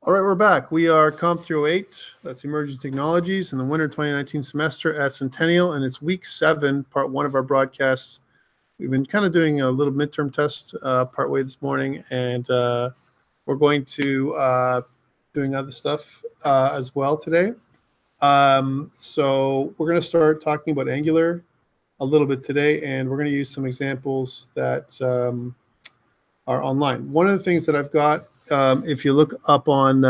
All right, we're back. We are COMP308. That's Emerging Technologies in the winter 2019 semester at Centennial, and it's week 7, part 1 of our broadcasts. We've been kind of doing a little midterm test partway this morning, and we're going to doing other stuff as well today. So we're going to start talking about Angular a little bit today, and we're going to use some examples that are online. One of the things that I've got, if you look up on,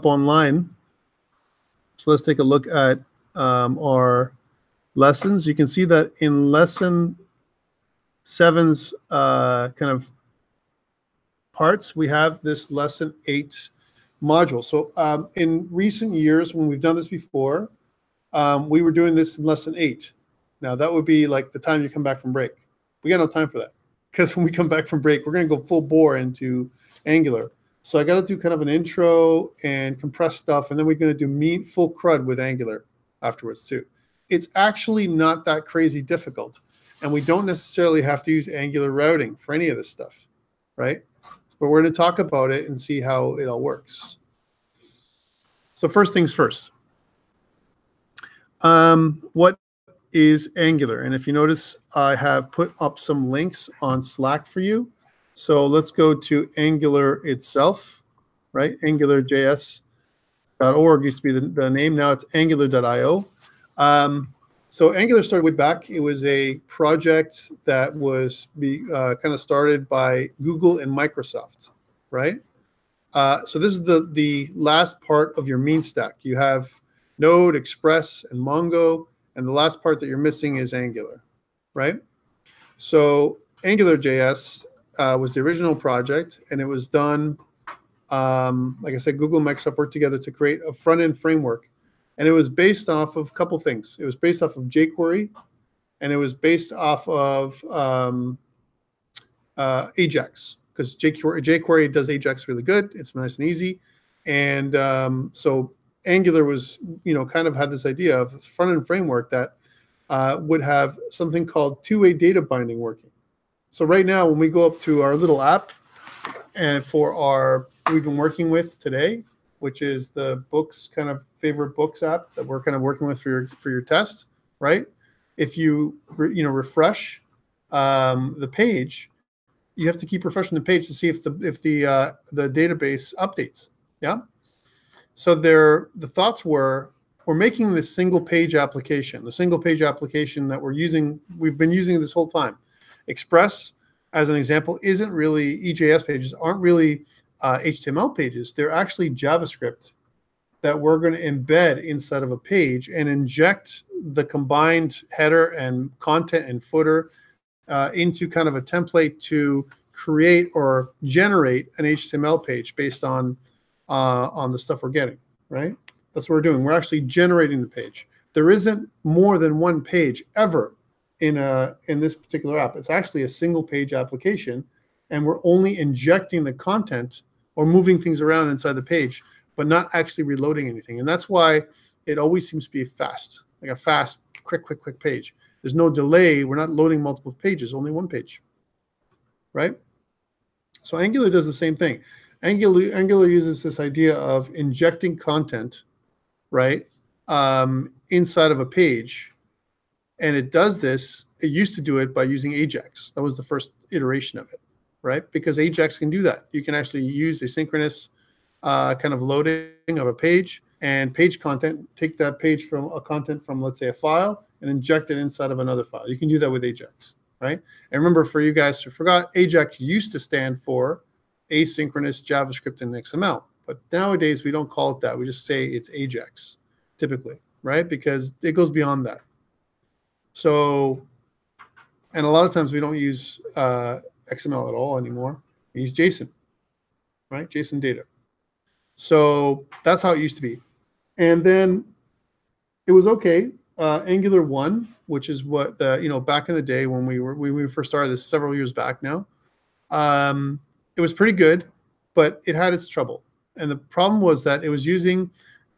online, so let's take a look at our lessons. You can see that in lesson 7's kind of parts, we have this lesson 8 module. So in recent years, when we've done this before, we were doing this in lesson 8. Now that would be like the time you come back from break. We got no time for that, because when we come back from break, we're going to go full bore into Angular. So I got to do kind of an intro and compress stuff, and then we're going to do full crud with Angular afterwards too. It's actually not that crazy difficult, and we don't necessarily have to use Angular routing for any of this stuff, right? But we're going to talk about it and see how it all works. So first things first. What is Angular? And if you notice, I have put up some links on Slack for you. So let's go to Angular itself, right? AngularJS.org used to be the name. Now it's Angular.io. So Angular started way back. It was a project that was kind of started by Google and Microsoft, right? So this is the last part of your mean stack. You have Node, Express, and Mongo, and the last part that you're missing is Angular, right? So AngularJS was the original project, and it was done, like I said, Google and Microsoft worked together to create a front-end framework. And it was based off of a couple things. It was based off of jQuery, and it was based off of Ajax, because jQuery does Ajax really good. It's nice and easy. And so Angular was, kind of had this idea of a front-end framework that would have something called two-way data binding working. So right now, when we go up to our little app, and we've been working with today, which is the books kind of favorite books app that we're kind of working with for your test, right? If you refresh the page, you have to keep refreshing the page to see if the database updates. Yeah. So the thoughts were, we're making this single page application, the single page application that we've been using this whole time. Express, as an example, isn't really, EJS pages aren't really HTML pages. They're actually JavaScript that we're going to embed inside of a page and inject the combined header and content and footer into kind of a template to create or generate an HTML page based on the stuff we're getting, right? That's what we're doing. We're actually generating the page. There isn't more than one page ever in this particular app. It's actually a single page application, and we're only injecting the content or moving things around inside the page, but not actually reloading anything. And that's why it always seems to be fast, like a fast, quick page. There's no delay. We're not loading multiple pages, only one page, right? So Angular does the same thing. Angular uses this idea of injecting content, right, inside of a page. And it does this, it used to do it by using Ajax. That was the first iteration of it, right? Because Ajax can do that. You can actually use asynchronous kind of loading of a page and page content, take that page from a content from, let's say, a file and inject it inside of another file. You can do that with Ajax, right? And remember, for you guys who forgot, Ajax used to stand for asynchronous JavaScript and XML. But nowadays, we don't call it that. We just say it's Ajax, typically, right? Because it goes beyond that. So, and a lot of times we don't use XML at all anymore. We use JSON, right? JSON data. So that's how it used to be. And then it was okay. Angular 1, which is what back in the day when we first started this several years back now, it was pretty good, but it had its trouble. And the problem was that it was using,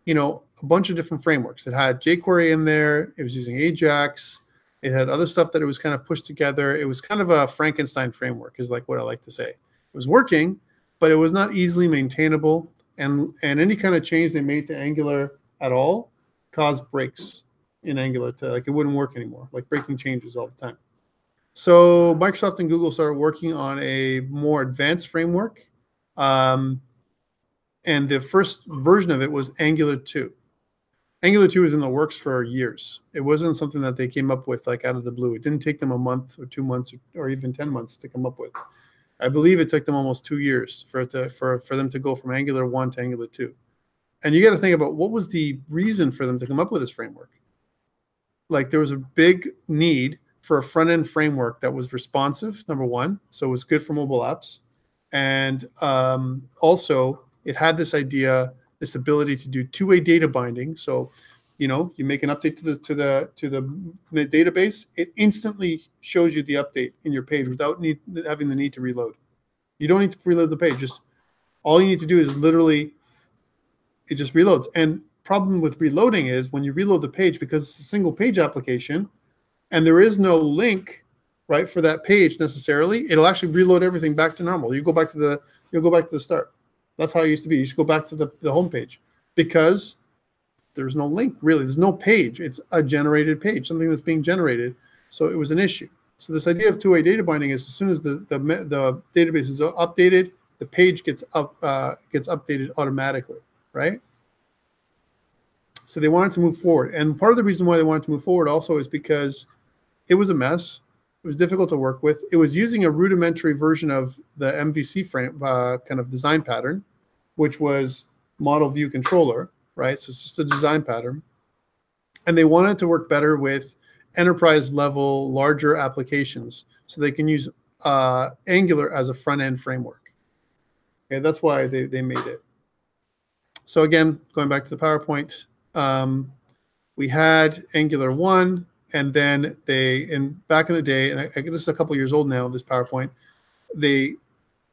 a bunch of different frameworks. It had jQuery in there. It was using Ajax. It had other stuff that it was kind of pushed together. It was kind of a Frankenstein framework, is like what I like to say. It was working, but it was not easily maintainable. And any kind of change they made to Angular at all caused breaks in Angular to like it wouldn't work anymore, like breaking changes all the time. So Microsoft and Google started working on a more advanced framework. And the first version of it was Angular 2. Angular 2 was in the works for years. It wasn't something that they came up with like out of the blue. It didn't take them a month or 2 months or even 10 months to come up with. I believe it took them almost 2 years for them to go from Angular 1 to Angular 2. And you got to think about what was the reason for them to come up with this framework. Like there was a big need for a front-end framework that was responsive, number one, so it was good for mobile apps. And also it had this idea, this ability to do two-way data binding. So, you make an update to the database, it instantly shows you the update in your page without having the need to reload. You don't need to reload the page. Just all you need to do is literally, it just reloads. And problem with reloading is when you reload the page, because it's a single page application and there is no link, right, for that page necessarily, it'll actually reload everything back to normal. You'll go back to the start. That's how it used to be. You should go back to the home page because there's no link, really. There's no page. It's a generated page, something that's being generated. So it was an issue. So this idea of two-way data binding is as soon as the database is updated, the page gets updated automatically, right? So they wanted to move forward. And part of the reason why they wanted to move forward also is because it was a mess. It was difficult to work with. It was using a rudimentary version of the MVC frame kind of design pattern, which was model view controller, right? So it's just a design pattern. And they wanted to work better with enterprise level, larger applications so they can use Angular as a front end framework. Okay, that's why they made it. So again, going back to the PowerPoint, we had Angular 1, and then back in the day, and this is a couple years old now, this PowerPoint, they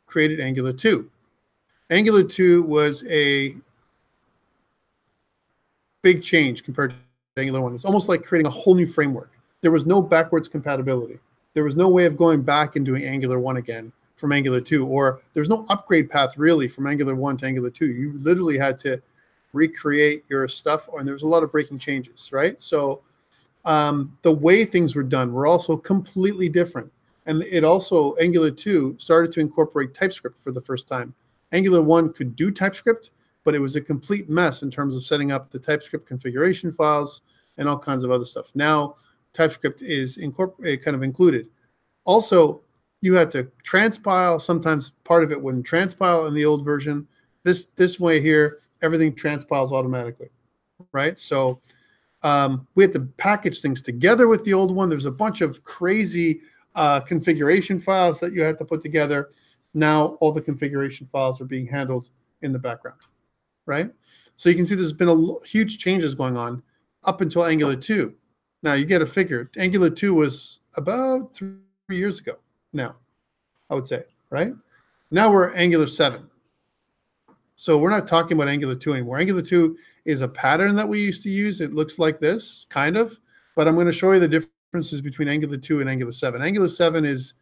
created Angular 2. Angular 2 was a big change compared to Angular 1. It's almost like creating a whole new framework. There was no backwards compatibility. There was no way of going back and doing Angular 1 again from Angular 2, or there's no upgrade path really from Angular 1 to Angular 2. You literally had to recreate your stuff, and there was a lot of breaking changes, right? So the way things were done were also completely different. And it also, Angular 2 started to incorporate TypeScript for the first time. Angular 1 could do TypeScript, but it was a complete mess in terms of setting up the TypeScript configuration files and all kinds of other stuff. Now, TypeScript is kind of included. Also, you had to transpile. Sometimes part of it wouldn't transpile in the old version. This way here, everything transpiles automatically, right? So we had to package things together with the old one. There's a bunch of crazy configuration files that you had to put together. Now all the configuration files are being handled in the background, right? So you can see there's been huge changes going on up until Angular 2. Now you get a figure. Angular 2 was about 3 years ago now, I would say, right? Now we're Angular 7. So we're not talking about Angular 2 anymore. Angular 2 is a pattern that we used to use. It looks like this, kind of. But I'm going to show you the differences between Angular 2 and Angular 7. Angular 7 is,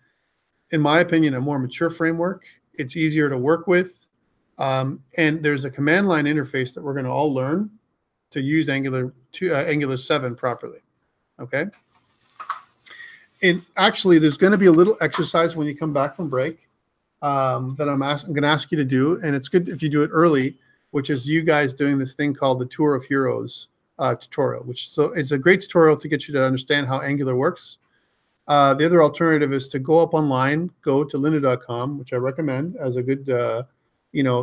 in my opinion, a more mature framework. It's easier to work with. And there's a command line interface that we're going to all learn to use Angular 7 properly. Okay? And actually, there's going to be a little exercise when you come back from break that I'm going to ask you to do. And it's good if you do it early, which is you guys doing this thing called the Tour of Heroes tutorial, it's a great tutorial to get you to understand how Angular works. The other alternative is to go up online, go to lynda.com, which I recommend as a good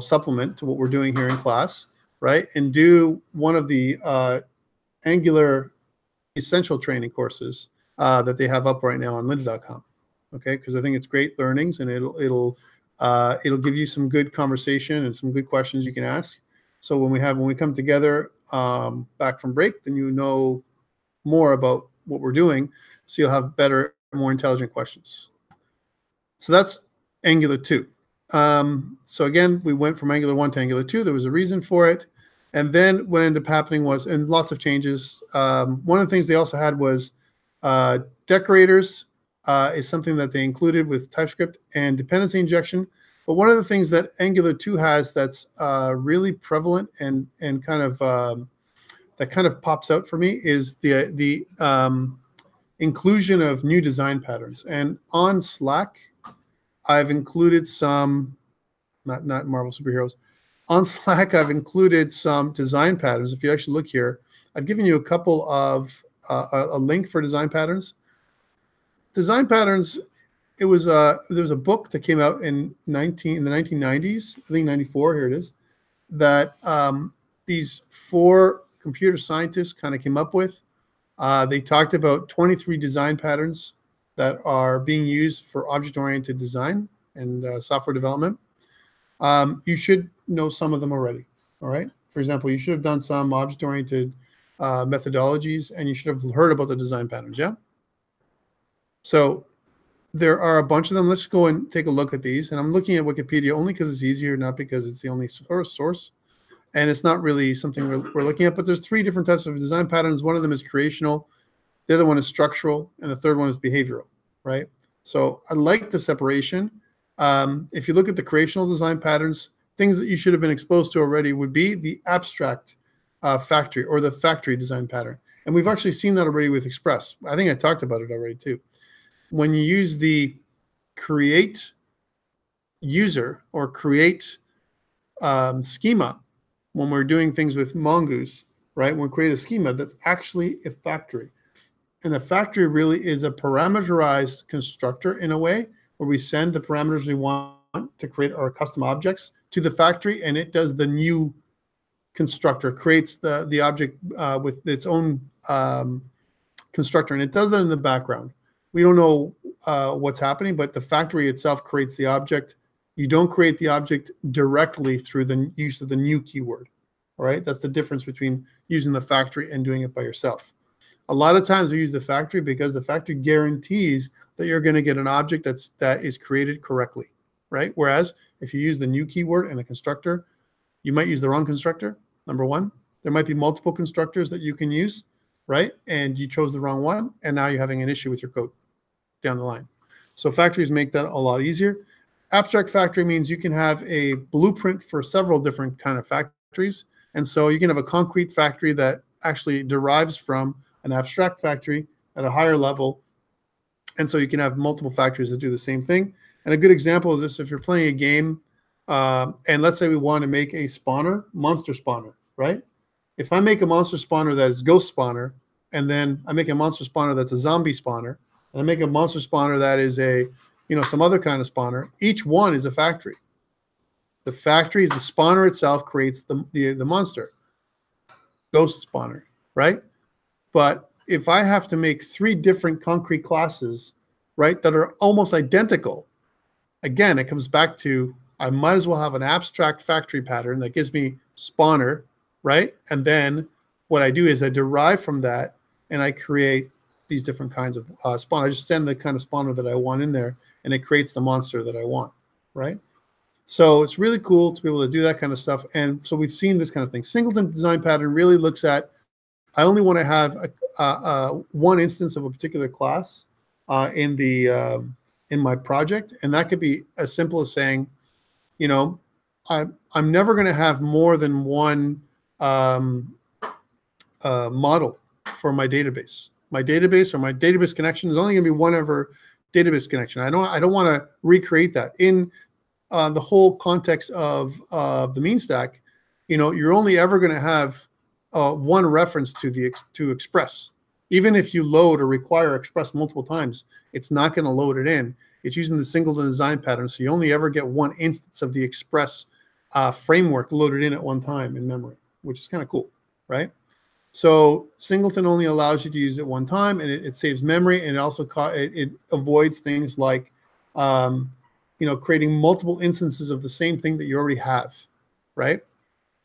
supplement to what we're doing here in class, right? And do one of the Angular essential training courses that they have up right now on lynda.com. Okay, because I think it's great learnings, and it'll give you some good conversation and some good questions you can ask. So when we come together back from break, then you know more about what we're doing, so you'll have better, more intelligent questions. So that's Angular 2. So again, we went from Angular 1 to Angular 2. There was a reason for it. And then what ended up happening was, and lots of changes, one of the things they also had was decorators is something that they included with TypeScript, and dependency injection. But one of the things that Angular 2 has that's really prevalent and kind of that kind of pops out for me is the inclusion of new design patterns. And on Slack, I've included some, not Marvel superheroes. On Slack, I've included some design patterns. If you actually look here, I've given you a couple of a link for design patterns. Design patterns. There was a book that came out in the 1990s, I think 94. Here it is, that these 4 computer scientists kind of came up with. They talked about 23 design patterns that are being used for object-oriented design and software development. You should know some of them already. All right. For example, you should have done some object-oriented methodologies, and you should have heard about the design patterns. Yeah. So there are a bunch of them. Let's go and take a look at these. And I'm looking at Wikipedia only because it's easier, not because it's the only source. And it's not really something we're looking at. But there's 3 different types of design patterns. One of them is creational. The other one is structural. And the third one is behavioral, right? So I like the separation. If you look at the creational design patterns, things that you should have been exposed to already would be the abstract factory or the factory design pattern. And we've actually seen that already with Express. I think I talked about it already too. When you use the create user or create schema, when we're doing things with Mongoose, right? When we create a schema, that's actually a factory. And a factory really is a parameterized constructor in a way where we send the parameters we want to create our custom objects to the factory, and it does the new constructor, creates the object with its own constructor, and it does that in the background. We don't know what's happening, but the factory itself creates the object. You don't create the object directly through the use of the new keyword. All right, that's the difference between using the factory and doing it by yourself. A lot of times we use the factory because the factory guarantees that you're going to get an object that is created correctly, right? Whereas if you use the new keyword and a constructor, you might use the wrong constructor, number one. There might be multiple constructors that you can use, right? And you chose the wrong one, and now you're having an issue with your code down the line. So factories make that a lot easier. Abstract factory means you can have a blueprint for several different kind of factories. And so you can have a concrete factory that actually derives from an abstract factory at a higher level. And so you can have multiple factories that do the same thing. And a good example of this, if you're playing a game, and let's say we want to make a spawner, monster spawner, right? If I make a monster spawner that is ghost spawner, and then I make a monster spawner that's a zombie spawner, and I make a monster spawner that is a, some other kind of spawner, each one is a factory. The factory is the spawner itself creates the monster, ghost spawner, right? But if I have to make 3 different concrete classes, right, that are almost identical, again, it comes back to I might as well have an abstract factory pattern that gives me spawner, right? And then what I do is I derive from that and I create these different kinds of spawn. I just send the kind of spawner that I want in there, and it creates the monster that I want, right? So it's really cool to be able to do that kind of stuff. And so we've seen this kind of thing. Singleton design pattern really looks at, I only want to have one instance of a particular class in my project, and that could be as simple as saying, I'm never going to have more than one model for my database. My database or my database connection is only going to be one ever database connection. I don't want to recreate that in the whole context of the mean stack. You're only ever going to have one reference to Express. Even if you load or require Express multiple times, it's not going to load it in. It's using the singleton design pattern, so you only ever get one instance of the Express framework loaded in at one time in memory, which is kind of cool, right? So singleton only allows you to use it one time, and it saves memory, and it also it avoids things like creating multiple instances of the same thing that you already have, right?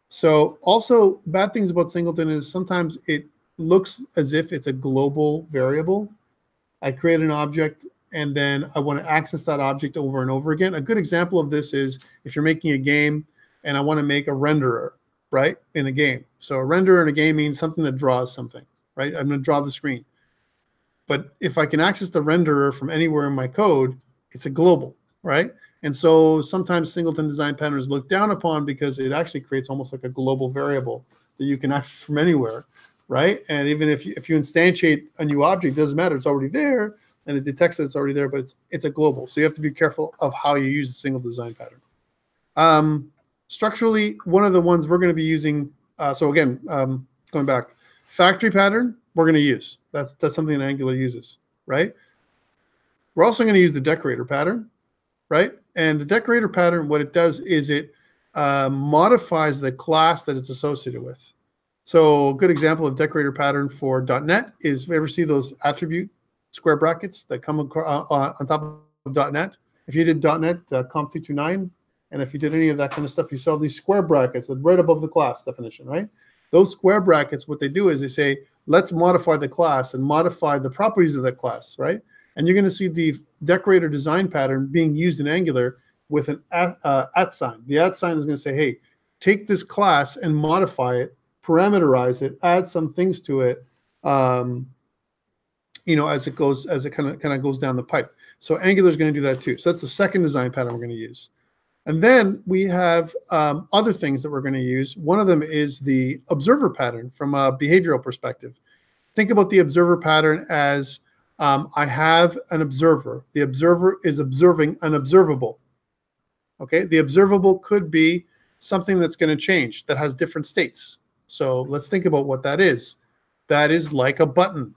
So also bad things about singleton is sometimes it looks as if it's a global variable. I create an object and then I want to access that object over and over again. A good example of this is if you're making a game and I want to make a renderer, right, in a game. So a renderer in a game means something that draws something, right? I'm going to draw the screen. But if I can access the renderer from anywhere in my code, it's a global, right? And so sometimes singleton design pattern is looked down upon because it actually creates almost like a global variable that you can access from anywhere, right? And even if you instantiate a new object, it doesn't matter, it's already there, and it detects that it's already there, but it's a global. So you have to be careful of how you use a single design pattern. Structurally, one of the ones we're going to be using, so again, going back, factory pattern, we're going to use. That's something that Angular uses, right? We're also going to use the decorator pattern, right? And the decorator pattern, what it does is it modifies the class that it's associated with. So a good example of decorator pattern for .NET is, if you ever see those attribute square brackets that come on top of .NET? If you did .NET COMP309, and if you did any of that kind of stuff, you saw these square brackets that right above the class definition, right? Those square brackets, what they do is they say, let's modify the class and modify the properties of that class, right? And you're going to see the decorator design pattern being used in Angular with an at sign. The at sign is going to say, hey, take this class and modify it, parameterize it, add some things to it, as it kind of goes down the pipe. So Angular is going to do that too. So that's the second design pattern we're going to use. And then we have other things that we're going to use. One of them is the observer pattern from a behavioral perspective. Think about the observer pattern as I have an observer. The observer is observing an observable. Okay, the observable could be something that's going to change that has different states. So let's think about what that is. That is like a button.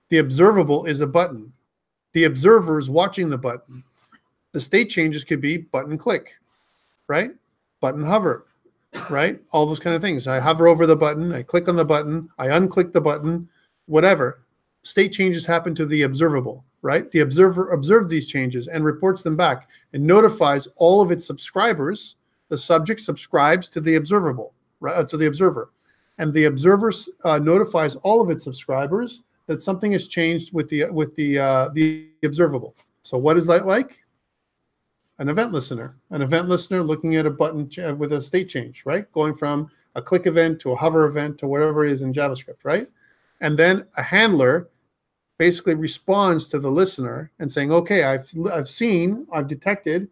The observable is a button. The observer is watching the button. The state changes could be button click, right? Button hover, right? All those kind of things. I hover over the button, I click on the button, I unclick the button, whatever. State changes happen to the observable, right? The observer observes these changes and reports them back and notifies all of its subscribers. The subject subscribes to the observable, right? To the observer. And the observer notifies all of its subscribers that something has changed with the observable. So what is that like? An event listener. An event listener looking at a button with a state change, right? Going from a click event to a hover event to whatever it is in JavaScript, right? And then a handler basically responds to the listener and saying, okay, I've detected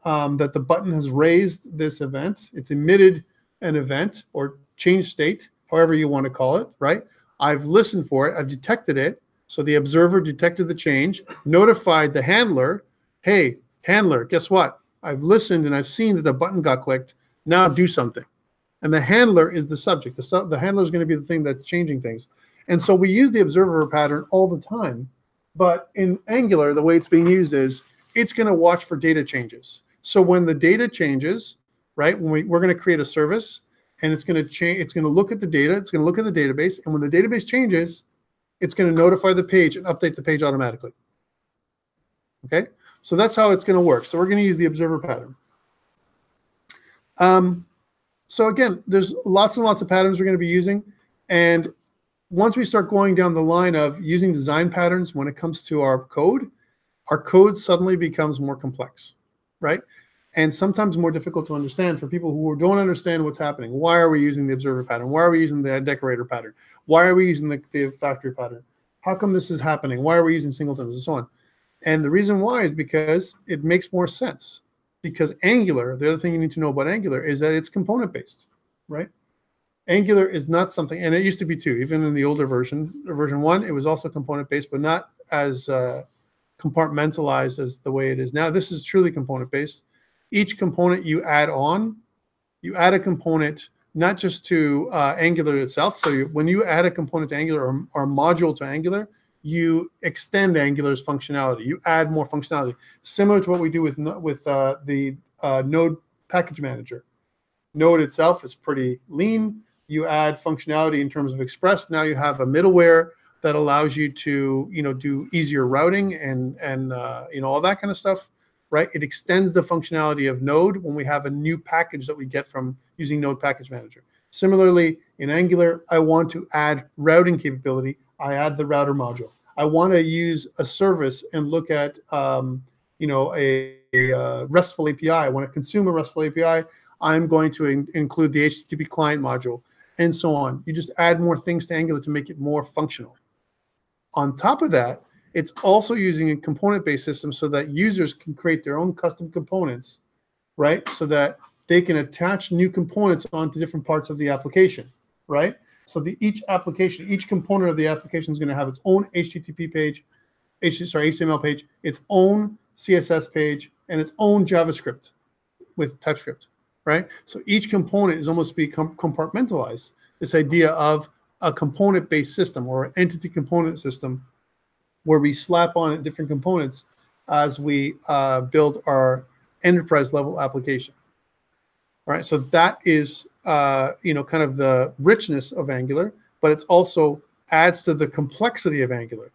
that the button has raised this event. It's emitted an event or change state, however you want to call it, right? I've listened for it. I've detected it. So the observer detected the change, notified the handler, hey, handler, guess what? I've listened and I've seen that the button got clicked. Now do something. And the handler is the subject. The handler is going to be the thing that's changing things. And so we use the observer pattern all the time. But in Angular, the way it's being used is it's going to watch for data changes. So when the data changes, right, when we're going to create a service, and it's going to change. It's going to look at the data. It's going to look at the database. And when the database changes, it's going to notify the page and update the page automatically. Okay? So that's how it's going to work. So we're going to use the observer pattern. So again, there's lots and lots of patterns we're going to be using. And once we start going down the line of using design patterns when it comes to our code suddenly becomes more complex, right? And sometimes more difficult to understand for people who don't understand what's happening. Why are we using the observer pattern? Why are we using the decorator pattern? Why are we using the factory pattern? How come this is happening? Why are we using singletons and so on? And the reason why is because it makes more sense. Because Angular, the other thing you need to know about Angular is that it's component-based, right? Angular is not something, and it used to be too, even in the older version 1, it was also component-based, but not as compartmentalized as the way it is now. This is truly component-based. Each component you add on, you add a component not just to Angular itself. So when you add a component to Angular or a module to Angular, you extend Angular's functionality. You add more functionality, similar to what we do with the Node package manager. Node itself is pretty lean. You add functionality in terms of Express. Now you have a middleware that allows you to do easier routing and all that kind of stuff. Right? It extends the functionality of Node when we have a new package that we get from using Node Package Manager. Similarly, in Angular, I want to add routing capability. I add the router module. I want to use a service and look at a RESTful API. I want to consume a RESTful API. I'm going to include the HTTP client module and so on. You just add more things to Angular to make it more functional. On top of that, It's also using a component-based system so that users can create their own custom components, right? So that they can attach new components onto different parts of the application, right? So each application, each component of the application is going to have its own HTTP page, HTML page, its own CSS page, and its own JavaScript with TypeScript, right? So each component is almost compartmentalized. This idea of a component-based system or an entity component system where we slap on different components as we build our enterprise level application. All right, so that is kind of the richness of Angular, but it's also adds to the complexity of Angular.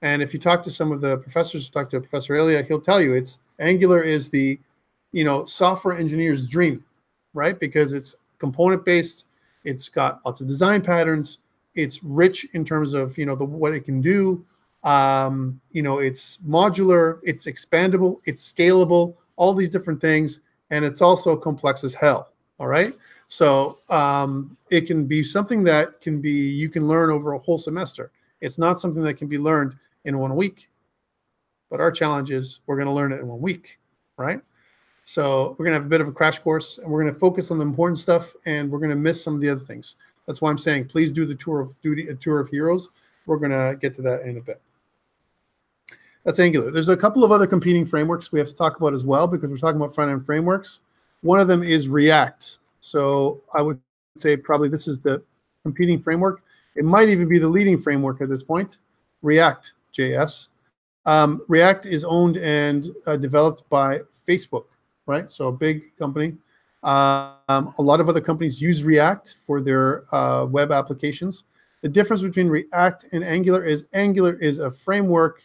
And if you talk to some of the professors, talk to Professor Elia, he'll tell you Angular is the software engineer's dream, right? Because it's component based, it's got lots of design patterns, it's rich in terms of what it can do. It's modular, it's expandable, it's scalable, all these different things, and it's also complex as hell. All right, so it can be something that you can learn over a whole semester. It's not something that can be learned in 1 week, but our challenge is we're going to learn it in 1 week, right? So we're going to have a bit of a crash course, and we're going to focus on the important stuff, and we're going to miss some of the other things. That's why I'm saying please do the tour of duty, a tour of heroes. We're going to get to that in a bit. That's Angular. There's a couple of other competing frameworks we have to talk about as well, because we're talking about front-end frameworks. One of them is React. So I would say probably this is the competing framework. It might even be the leading framework at this point, React.js. React is owned and developed by Facebook, right? So a big company. A lot of other companies use React for their web applications. The difference between React and Angular is a framework,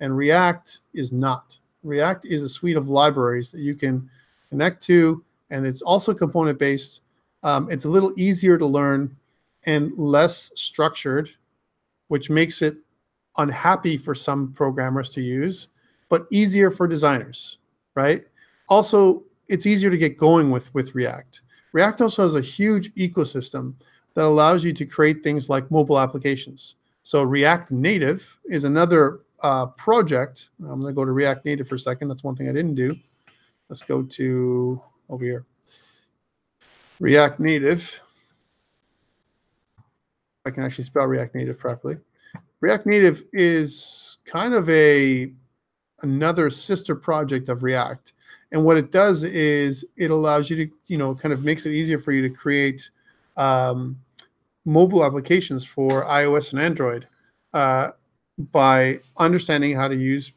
and React is not. React is a suite of libraries that you can connect to, and it's also component-based. It's a little easier to learn and less structured, which makes it unhappy for some programmers to use, but easier for designers, right? Also, it's easier to get going with React. React also has a huge ecosystem that allows you to create things like mobile applications. So React Native is another project. I'm going to go to React Native for a second. That's one thing I didn't do. Let's go to over here. React Native. I can actually spell React Native properly. React Native is kind of another sister project of React. And what it does is it allows you to, kind of makes it easier for you to create mobile applications for iOS and Android by understanding how to use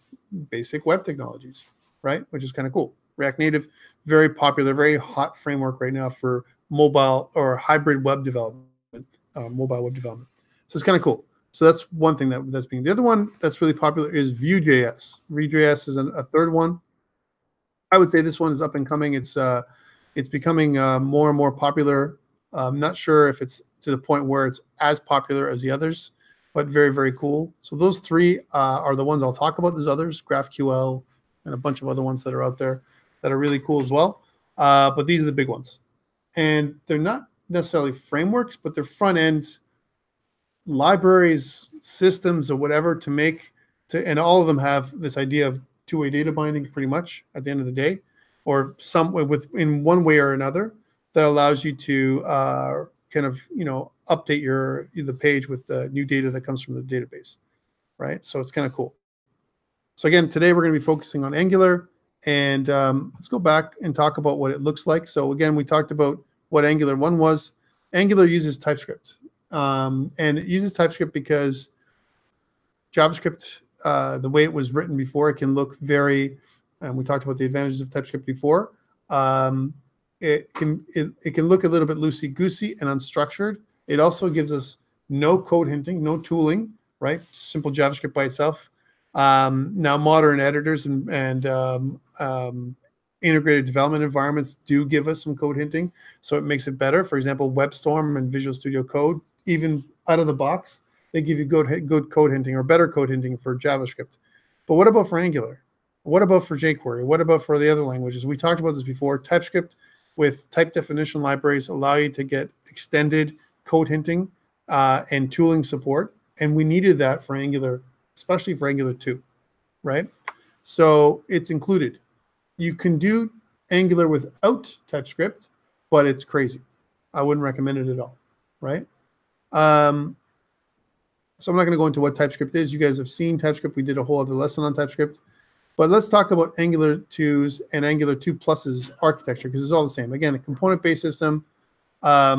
basic web technologies, right? Which is kind of cool. React Native, very popular, very hot framework right now for mobile or hybrid web development, mobile web development. So it's kind of cool. So that's one thing that's being. The other one that's really popular is Vue.js. Vue.js is a third one. I would say this one is up and coming. It's becoming more and more popular. I'm not sure if it's to the point where it's as popular as the others, but very, very cool. So those three are the ones I'll talk about. There's others, GraphQL, and a bunch of other ones that are out there that are really cool as well. But these are the big ones. And they're not necessarily frameworks, but they're front-end libraries, systems, or whatever and all of them have this idea of two-way data binding pretty much at the end of the day, or in one way or another that allows you to kind of update the page with the new data that comes from the database, right? So it's kind of cool. So again, today we're going to be focusing on Angular, and let's go back and talk about what it looks like. So again, we talked about what Angular 1 was. Angular uses TypeScript, and it uses TypeScript because JavaScript, the way it was written before, it can look very, and we talked about the advantages of TypeScript before. It can look a little bit loosey-goosey and unstructured. It also gives us no code hinting, no tooling, right? Simple JavaScript by itself. Now, modern editors and integrated development environments do give us some code hinting, so it makes it better. For example, WebStorm and Visual Studio Code, even out of the box, they give you good code hinting or better code hinting for JavaScript. But what about for Angular? What about for jQuery? What about for the other languages? We talked about this before. TypeScript with type definition libraries allow you to get extended code hinting and tooling support. And we needed that for Angular especially for Angular 2, right? So it's included. You can do Angular without TypeScript, but it's crazy. I wouldn't recommend it at all, right? So I'm not going to go into what TypeScript is. You guys have seen TypeScript. We did a whole other lesson on TypeScript. But let's talk about Angular 2's and Angular 2 Plus's architecture, because it's all the same. Again, a component-based system. I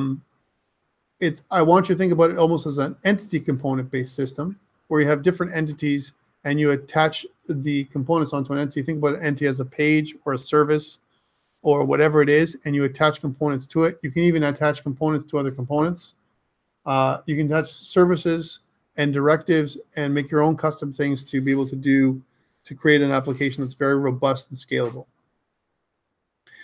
want you to think about it almost as an entity component-based system, where you have different entities and you attach the components onto an entity. Think about an entity as a page or a service or whatever it is, and you attach components to it. You can even attach components to other components. You can attach services and directives and make your own custom things to be able to create an application that's very robust and scalable.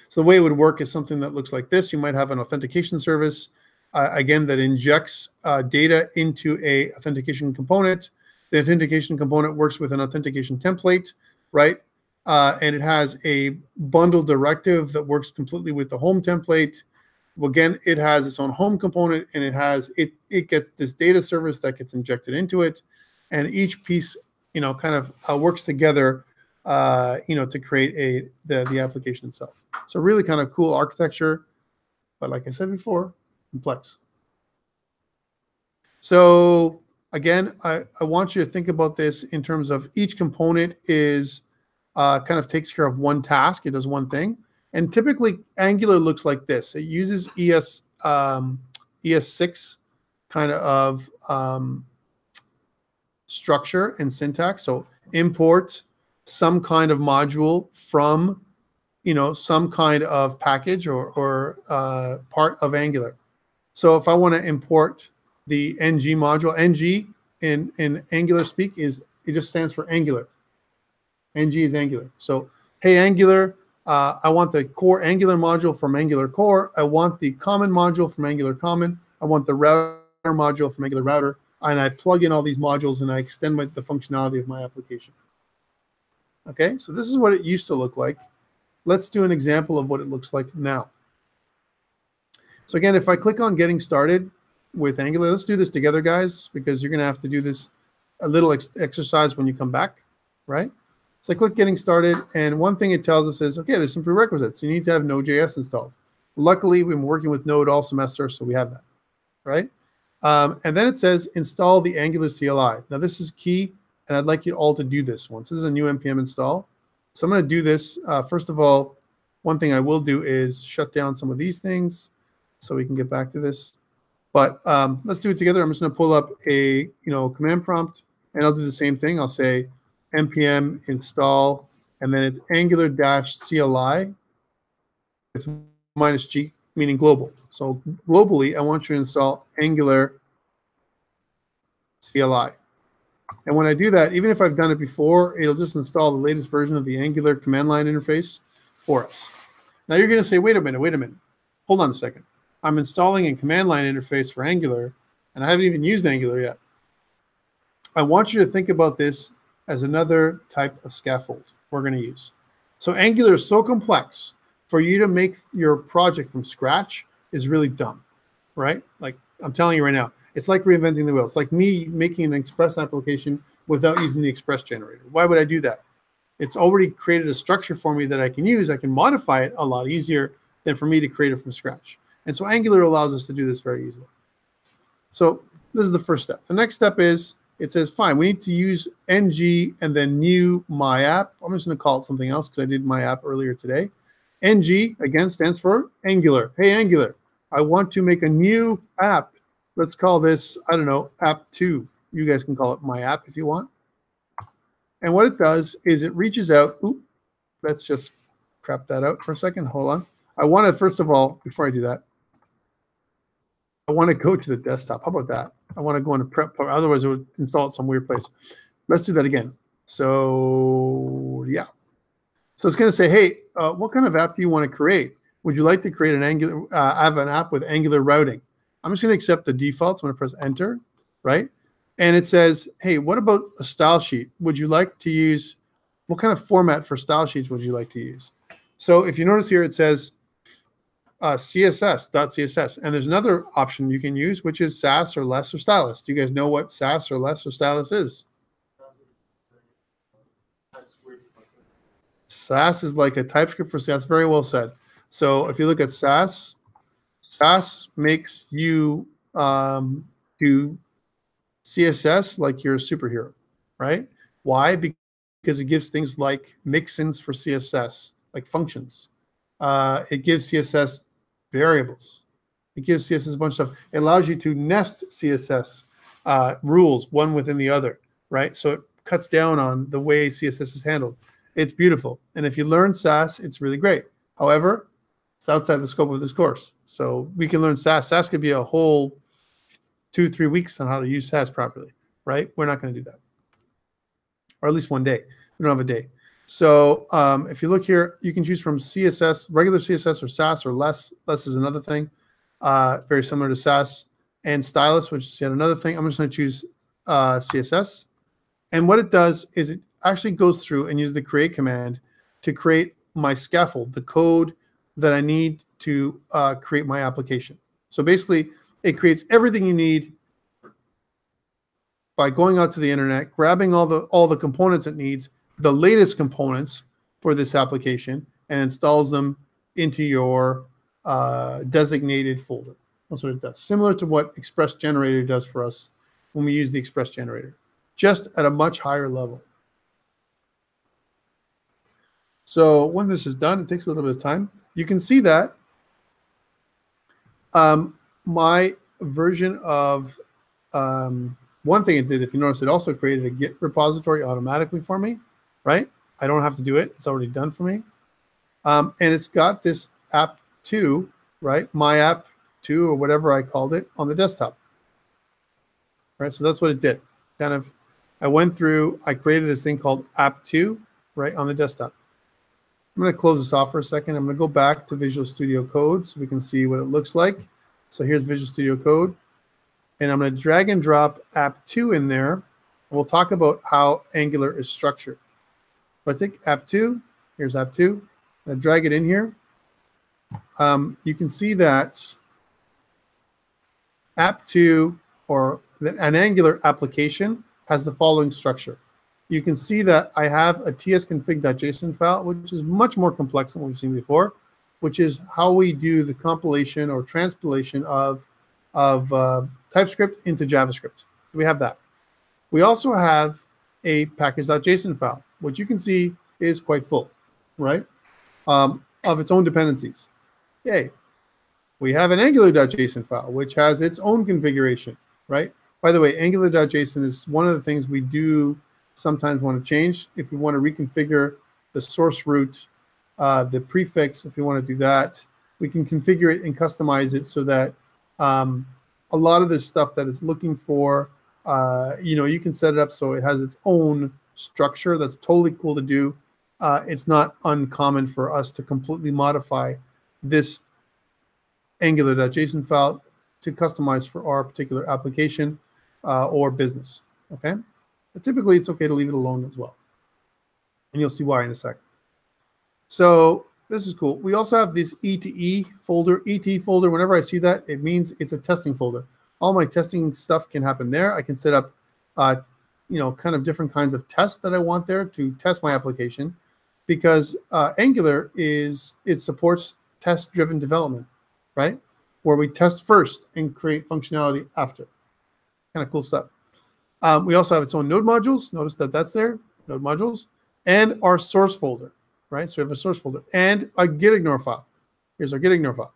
So the way it would work is something that looks like this. You might have an authentication service, again, that injects data into a authentication component. The authentication component works with an authentication template, right? And it has a bundle directive that works completely with the home template. Well, again, it has its own home component, and it gets this data service that gets injected into it, and each piece, kind of works together, to create the application itself. So really kind of cool architecture, but like I said before, complex. So again, I want you to think about this in terms of each component is kind of takes care of one task. It does one thing. And typically, Angular looks like this. It uses ES6 kind of structure and syntax. So import some kind of module from, some kind of package or part of Angular. So if I want to import the ng module, ng in Angular speak it just stands for Angular. Ng is Angular. So, hey, Angular, I want the core Angular module from Angular core. I want the common module from Angular common. I want the router module from Angular router. And I plug in all these modules and I extend the functionality of my application. Okay, so this is what it used to look like. Let's do an example of what it looks like now. So again, if I click on getting started with Angular, let's do this together, guys, because you're going to have to do this a little exercise when you come back, right? So I click getting started, and one thing it tells us is, okay, there's some prerequisites. You need to have Node.js installed. Luckily, we've been working with Node all semester, so we have that, right? And then it says install the Angular CLI. Now this is key, and I'd like you all to do this once. This is a new npm install. So I'm going to do this. First of all, one thing I will do is shut down some of these things so we can get back to this. But let's do it together. I'm just going to pull up a command prompt, and I'll do the same thing. I'll say npm install, and then it's angular-CLI with -g, meaning global. So globally, I want you to install Angular CLI. And when I do that, even if I've done it before, it'll just install the latest version of the Angular command line interface for us. Now you're going to say, wait a minute. Hold on a second. I'm installing a command line interface for Angular, and I haven't even used Angular yet. I want you to think about this as another type of scaffold we're going to use. So Angular is so complex, for you to make your project from scratch is really dumb, right? Like I'm telling you right now, it's like reinventing the wheel. It's like me making an Express application without using the Express generator. Why would I do that? It's already created a structure for me that I can use. I can modify it a lot easier than for me to create it from scratch. And so Angular allows us to do this very easily. So this is the first step. The next step is, it says, fine, we need to use ng and then new my app. I'm just going to call it something else because I did my app earlier today. ng, again, stands for Angular. Hey, Angular, I want to make a new app. Let's call this, I don't know, app 2. You guys can call it my app if you want. And what it does is it reaches out. Ooh, let's just crap that out for a second. Hold on. I want to, first of all, before I do that, I want to go to the desktop. How about that? I want to go into prep. Otherwise, it would install it some weird place. Let's do that again. So, yeah. So it's going to say, hey, what kind of app do you want to create? Would you like to create an Angular, have an app with Angular routing? I'm just going to accept the default. So I'm going to press enter, right? And it says, hey, what about a style sheet? Would you like to use, what kind of format for style sheets would you like to use? So if you notice here, it says CSS.css. And there's another option you can use, which is Sass or Less or Stylus. Do you guys know what Sass or Less or Stylus is? Sass is like a TypeScript for Sass. Very well said. So if you look at Sass, Sass makes you do CSS like you're a superhero, right? Why? Because it gives things like mixins for CSS, like functions. It gives CSS variables. It gives CSS a bunch of stuff. It allows you to nest CSS rules one within the other, right? So it cuts down on the way CSS is handled. It's beautiful. And if you learn Sass, it's really great. However, it's outside the scope of this course. So we can learn Sass. Sass could be a whole 2-3 weeks on how to use Sass properly, right? We're not going to do that. Or at least one day. We don't have a day. So if you look here, you can choose from CSS, regular CSS or Sass or less. Less is another thing, very similar to Sass. And stylus, which is yet another thing. I'm just going to choose CSS. And what it does is it actually goes through and uses the create command to create my scaffold, the code that I need to create my application. So basically, it creates everything you need by going out to the internet, grabbing all the components it needs, the latest components for this application, and installs them into your designated folder. That's what it does. Similar to what Express Generator does for us when we use the Express Generator, just at a much higher level. So when this is done, it takes a little bit of time. You can see that my version of one thing it did, if you notice, it also created a Git repository automatically for me, right? I don't have to do it. It's already done for me. And it's got this app 2, right? My app 2 or whatever I called it on the desktop, right? So that's what it did. Kind of, I went through, I created this thing called app 2, right, on the desktop. I'm going to close this off for a second. I'm going to go back to Visual Studio Code so we can see what it looks like. So here's Visual Studio Code. And I'm going to drag and drop app 2 in there. We'll talk about how Angular is structured. If I take app 2, here's app 2. I'm going to drag it in here. You can see that app 2 or an Angular application has the following structure. You can see that I have a tsconfig.json file, which is much more complex than what we've seen before, which is how we do the compilation or transpilation of TypeScript into JavaScript. We have that. We also have a package.json file, which you can see is quite full, right, of its own dependencies. Yay. We have an angular.json file, which has its own configuration, right? By the way, angular.json is one of the things we do sometimes want to change. If we want to reconfigure the source root, the prefix, if we want to do that, we can configure it and customize it so that a lot of this stuff that it's looking for, you can set it up so it has its own structure. That's totally cool to do. It's not uncommon for us to completely modify this angular.json file to customize for our particular application or business, okay? But typically, it's okay to leave it alone as well. And you'll see why in a second. So this is cool. We also have this E2E folder. E2E folder, whenever I see that, it means it's a testing folder. All my testing stuff can happen there. I can set up, kind of different kinds of tests that I want there to test my application, because Angular it supports test-driven development, right? Where we test first and create functionality after. Kind of cool stuff. We also have its own node modules. Notice that that's there, node modules, and our source folder, right? So we have a source folder and a gitignore file. Here's our gitignore file,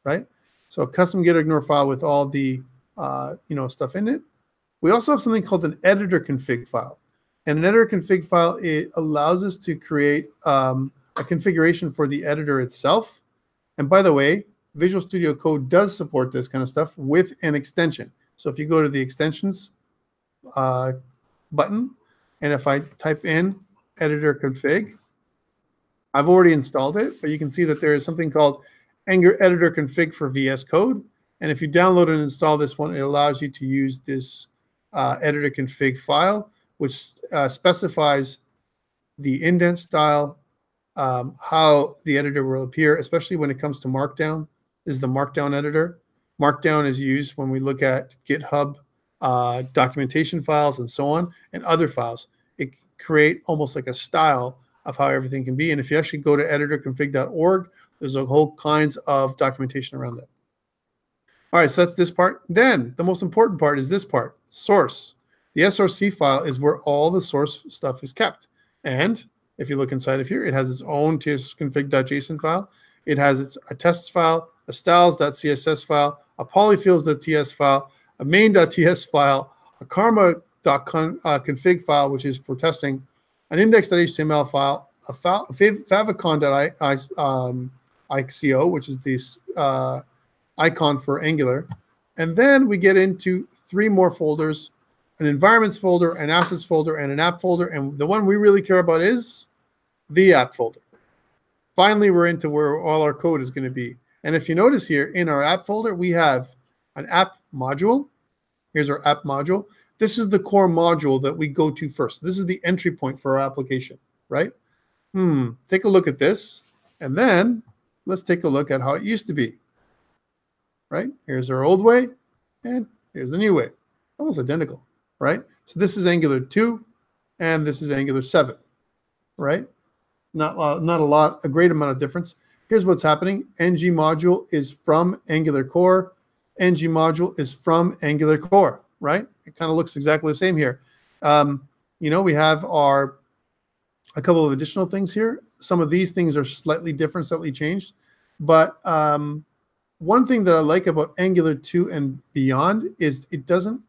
right? So a custom gitignore file with all the stuff in it. We also have something called an editor config file. And an editor config file, it allows us to create a configuration for the editor itself. And by the way, Visual Studio Code does support this kind of stuff with an extension. So if you go to the extensions button, and if I type in editor config, I've already installed it, but you can see that there is something called Angular editor config for VS Code. And if you download and install this one, it allows you to use this editor config file, which specifies the indent style, how the editor will appear, especially when it comes to Markdown. This is the Markdown editor. Markdown is used when we look at GitHub documentation files and so on, and other files. It create almost like a style of how everything can be. And if you actually go to editorconfig.org, there's a whole kinds of documentation around that. All right, so that's this part. Then the most important part is this part, source. The src file is where all the source stuff is kept. And if you look inside of here, it has its own tsconfig.json file. It has a tests file, a styles.css file, a polyfills.ts file, a main.ts file, a karma.config file, which is for testing, an index.html file, a favicon.ico, which is this icon for Angular. And then we get into 3 more folders, an environments folder, an assets folder, and an app folder. And the one we really care about is the app folder. Finally, we're into where all our code is going to be. And if you notice here in our app folder, we have an app module. Here's our app module. This is the core module that we go to first. This is the entry point for our application, right? Take a look at this. And then let's take a look at how it used to be, right? Here's our old way, and here's the new way. Almost identical, right? So this is Angular 2, and this is Angular 7, right? Not a great amount of difference. Here's what's happening. ng module is from Angular core. ng module is from Angular core, right? It kind of looks exactly the same here. We have a couple of additional things here. Some of these things are slightly different, slightly changed. But one thing that I like about Angular 2 and beyond is it doesn't,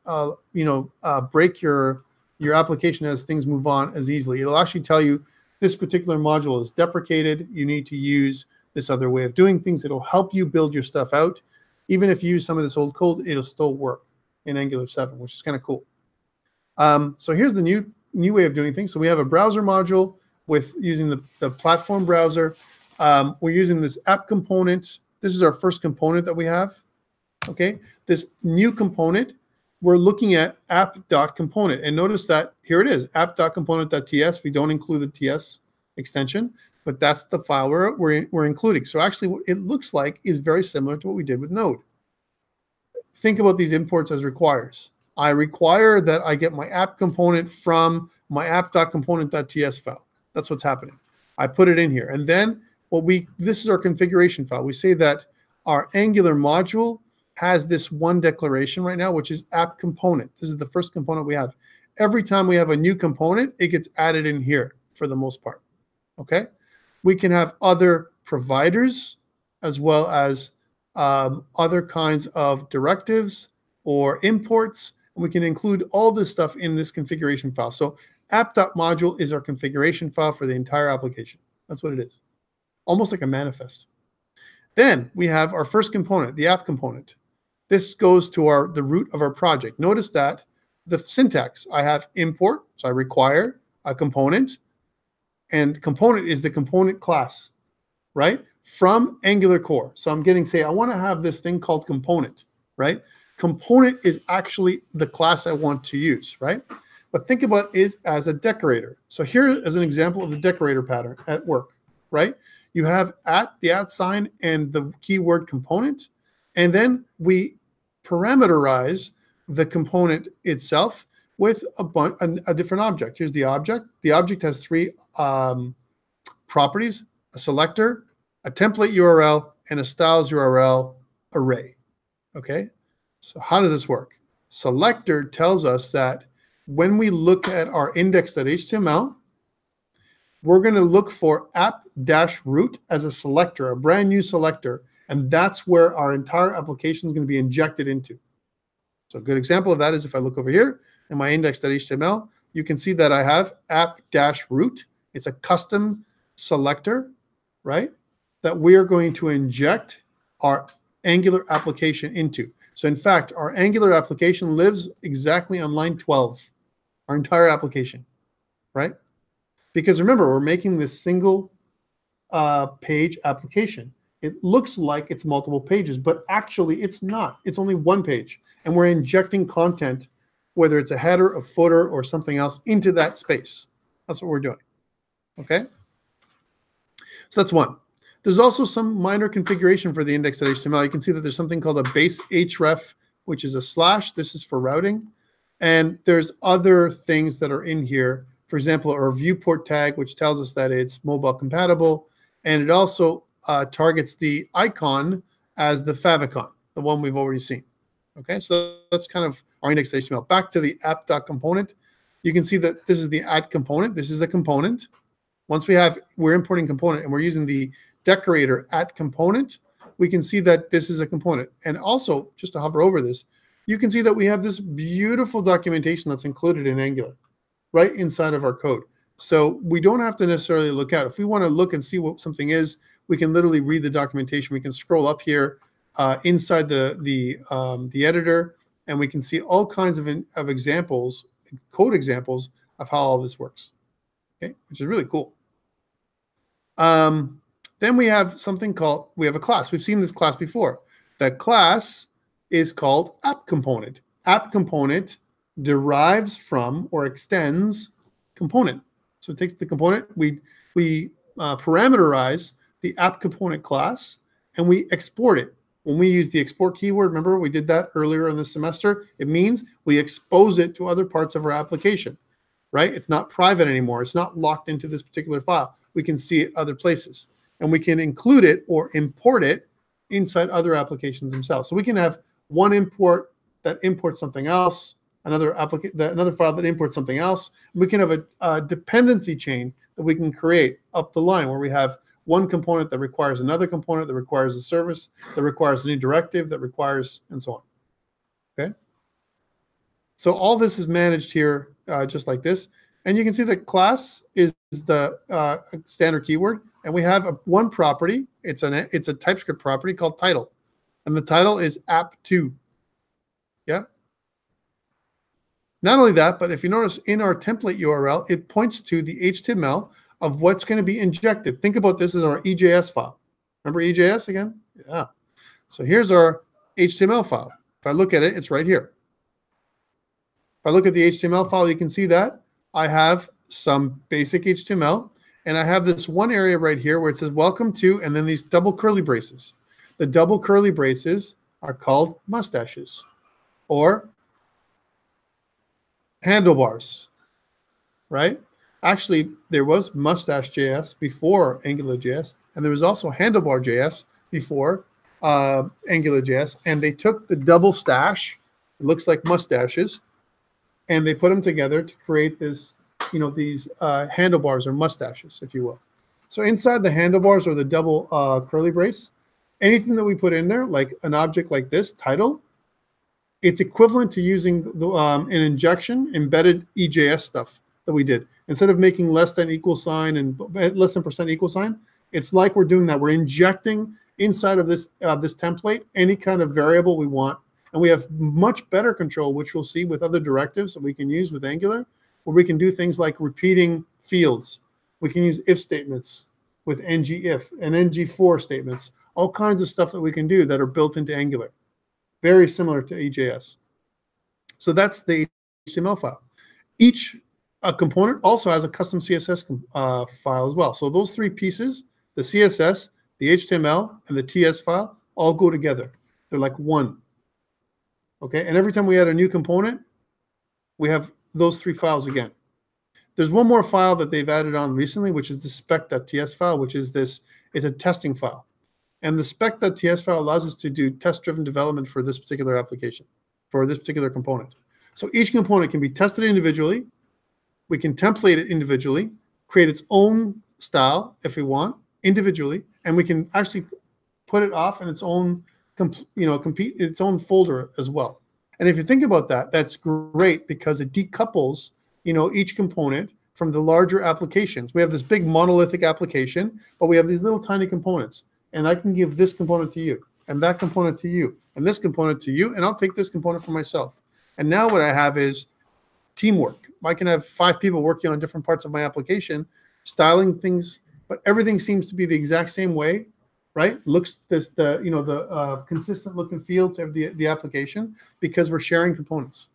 break your application as things move on as easily. It'll actually tell you this particular module is deprecated. You need to use this other way of doing things. It'll help you build your stuff out. Even if you use some of this old code, it'll still work in Angular 7, which is kind of cool. So here's the new way of doing things. So we have a browser module with using the platform browser. We're using this app component. This is our first component that we have. Okay, this new component, we're looking at app.component. And notice that here it is, app.component.ts. We don't include the TS extension, but that's the file we're including. So actually what it looks like is very similar to what we did with Node. Think about these imports as requires. I require that I get my app component from my app.component.ts file. That's what's happening. I put it in here. And then this is our configuration file. We say that our Angular module has this one declaration right now, which is app component. This is the first component we have. Every time we have a new component, it gets added in here for the most part. Okay? We can have other providers as well as other kinds of directives or imports. And we can include all this stuff in this configuration file. So app.module is our configuration file for the entire application. That's what it is. Almost like a manifest. Then we have our first component, the app component. This goes to the root of our project. Notice that the syntax, I have import, so I require a component, and component is the component class, right? From Angular core. So I'm getting, say, I want to have this thing called component, right? Component is actually the class I want to use, right? But think about it as a decorator. So here is an example of the decorator pattern at work, right? You have the @ sign and the keyword component, and then we parameterize the component itself with a different object. Here's the object. The object has 3 properties: a selector, a template URL, and a styles URL array. Okay, so how does this work? Selector tells us that when we look at our index.html, we're going to look for app-root as a selector, a brand new selector, and that's where our entire application is going to be injected into. So a good example of that is if I look over here in my index.html, you can see that I have app-root. It's a custom selector, right, that we're going to inject our Angular application into. So in fact, our Angular application lives exactly on line 12, our entire application, right? Because remember, we're making this single page application. It looks like it's multiple pages, but actually it's not. It's only one page. And we're injecting content, whether it's a header, a footer, or something else, into that space. That's what we're doing. Okay? So that's one. There's also some minor configuration for the index.html. You can see that there's something called a base href, which is a slash. This is for routing. And there's other things that are in here for example, our viewport tag, which tells us that it's mobile compatible. And it also targets the icon as the favicon, the one we've already seen. Okay, so that's kind of our index.html. Back to the app.component. You can see that this is the add component. This is a component. Once we're importing component and we're using the decorator at component, we can see that this is a component. And also, just to hover over this, you can see that we have this beautiful documentation that's included in Angular right inside of our code. So we don't have to necessarily look out. If we want to look and see what something is, we can literally read the documentation. We can scroll up here inside the editor, and we can see all kinds of examples, code examples of how all this works. Okay, which is really cool. Then we have something called, we have a class. We've seen this class before. That class is called app component. App component derives from or extends component. So it takes the component, we parameterize the app component class, and we export it. When we use the export keyword, remember we did that earlier in the semester, it means we expose it to other parts of our application, right? It's not private anymore. It's not locked into this particular file. We can see it other places, and we can include it or import it inside other applications themselves. So we can have one import that imports something else, another file that imports something else. We can have a dependency chain that we can create up the line where we have one component that requires another component that requires a service, that requires a new directive, that requires, and so on. Okay? So all this is managed here just like this. And you can see that class is the standard keyword. And we have one property. It's a TypeScript property called title. And the title is app2. Yeah? Not only that, but if you notice in our template URL, it points to the HTML of what's going to be injected. Think about this as our EJS file. Remember EJS again? Yeah. So here's our HTML file. If I look at it, it's right here. If I look at the HTML file, you can see that I have some basic HTML, and I have this one area right here where it says welcome to, and then these double curly braces. The double curly braces are called mustaches or handlebars, right? Actually, there was Mustache.js before AngularJS, and there was also Handlebar.js before AngularJS, and they took the double stash, it looks like mustaches, and they put them together to create this, these handlebars or mustaches, if you will. So inside the handlebars or the double curly brace, anything that we put in there, like an object like this, title, it's equivalent to using an injection embedded EJS stuff that we did. Instead of making less than equal sign and less than percent equal sign, it's like we're doing that. We're injecting inside of this template any kind of variable we want. And we have much better control, which we'll see with other directives that we can use with Angular, where we can do things like repeating fields. We can use if statements with ngIf and ngFor statements, all kinds of stuff that we can do that are built into Angular. Very similar to EJS. So that's the HTML file. Each component also has a custom CSS file as well. So those three pieces, the CSS, the HTML, and the TS file, all go together. They're like one. Okay, and every time we add a new component, we have those three files again. There's one more file that they've added on recently, which is the spec.ts file, which is it's a testing file. And the spec.ts file allows us to do test-driven development for this particular application, for this particular component. So each component can be tested individually. We can template it individually, create its own style if we want, individually, and we can actually put it off in its own, its own folder as well. And if you think about that, that's great because it decouples, each component from the larger applications. We have this big monolithic application, but we have these little tiny components. And I can give this component to you, and that component to you, and this component to you, and I'll take this component for myself. And now what I have is teamwork. I can have 5 people working on different parts of my application, styling things, but everything seems to be the exact same way, right? Looks the consistent look and feel to the application because we're sharing components.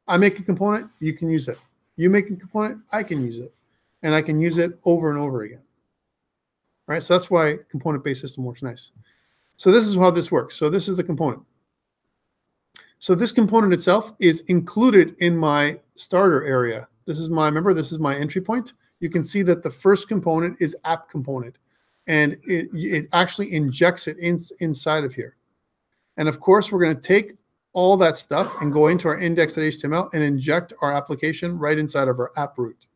I make a component, you can use it. You make a component, I can use it, and I can use it over and over again. Right, so that's why component-based system works nice. So this is how this works. So this is the component. So this component itself is included in my starter area. This is my, remember, this is my entry point. You can see that the first component is app component, and it actually injects it inside of here. And of course, we're going to take all that stuff and go into our index.html and inject our application right inside of our app root.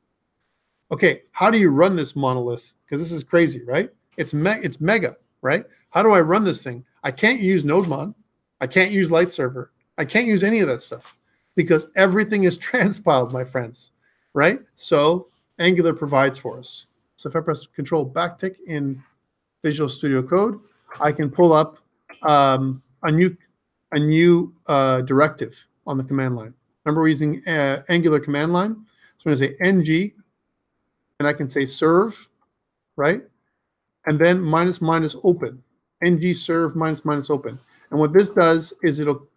Okay, how do you run this monolith? Because this is crazy, right? It's mega, right? How do I run this thing? I can't use NodeMon. I can't use Light Server. I can't use any of that stuff because everything is transpiled, my friends, right? So Angular provides for us. So if I press Control backtick in Visual Studio Code, I can pull up a new directive on the command line. Remember, we're using Angular command line. So I'm going to say ng, and I can say serve, right? And then minus open, ng serve minus open. And what this does is it'll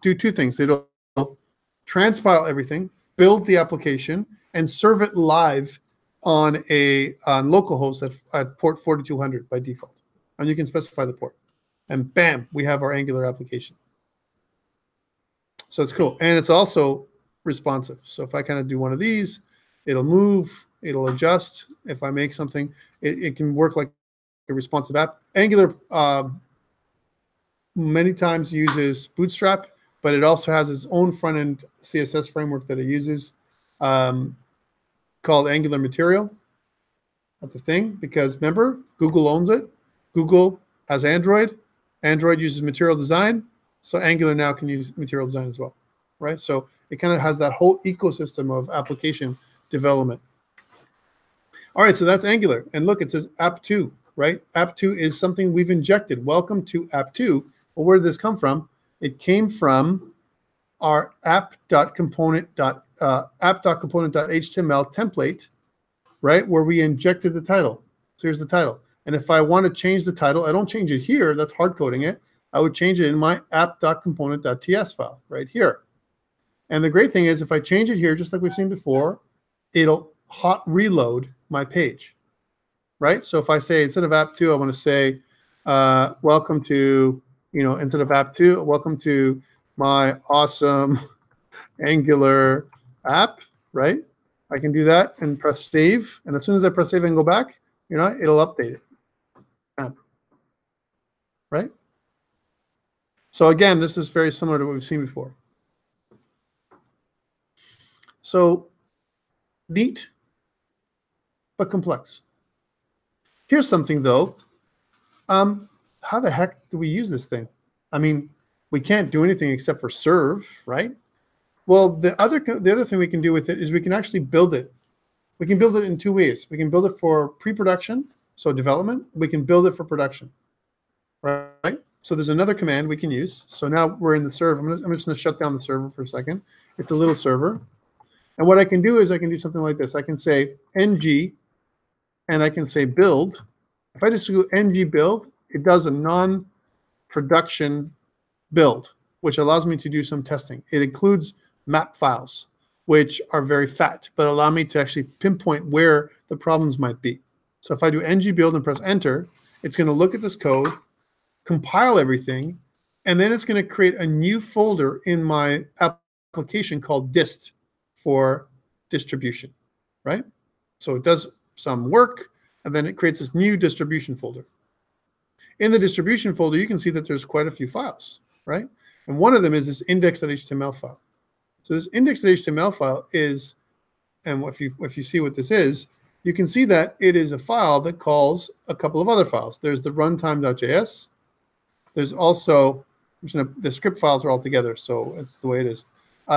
do two things. It'll transpile everything, build the application, and serve it live on localhost at port 4200 by default. And you can specify the port. And bam, we have our Angular application. So it's cool. And it's also responsive. So if I kind of do one of these, it'll move, it'll adjust. If I make something, it can work like a responsive app. Angular many times uses Bootstrap, but it also has its own front-end CSS framework that it uses called Angular Material. That's a thing because remember, Google owns it. Google has Android. Android uses Material Design. So Angular now can use Material Design as well, right? So it kind of has that whole ecosystem of application development. All right, so that's Angular. And look, it says app 2, right? App 2 is something we've injected. Welcome to app 2. Well, where did this come from? It came from our app.component.html template, right, where we injected the title. So here's the title. And if I want to change the title, I don't change it here. That's hard coding it. I would change it in my app.component.ts file right here. And the great thing is if I change it here, just like we've seen before, it'll hot reload my page, right? So if I say instead of app 2, I want to say welcome to, instead of app 2, welcome to my awesome Angular app, right? I can do that and press save. And as soon as I press save and go back, it'll update it. Right? So again, this is very similar to what we've seen before. So neat, but complex. Here's something though. How the heck do we use this thing? I mean, we can't do anything except for serve, right? Well, the other thing we can do with it is we can actually build it. We can build it in two ways. We can build it for pre-production, so development. We can build it for production, right? So there's another command we can use. So now we're in the server. I'm just going to shut down the server for a second. It's a little server. And what I can do is I can do something like this. I can say ng, and I can say build. If I just do ng build, it does a non-production build, which allows me to do some testing. It includes map files, which are very fat, but allow me to actually pinpoint where the problems might be. So if I do ng build and press enter, it's going to look at this code, compile everything, and then it's going to create a new folder in my application called dist for distribution, right? So it does some work, and then it creates this new distribution folder. In the distribution folder, you can see that there's quite a few files, right? And one of them is this index.html file. So this index.html file is, and if you see what this is, you can see that it is a file that calls a couple of other files. There's the runtime.js. There's also, the script files are all together, so it's the way it is.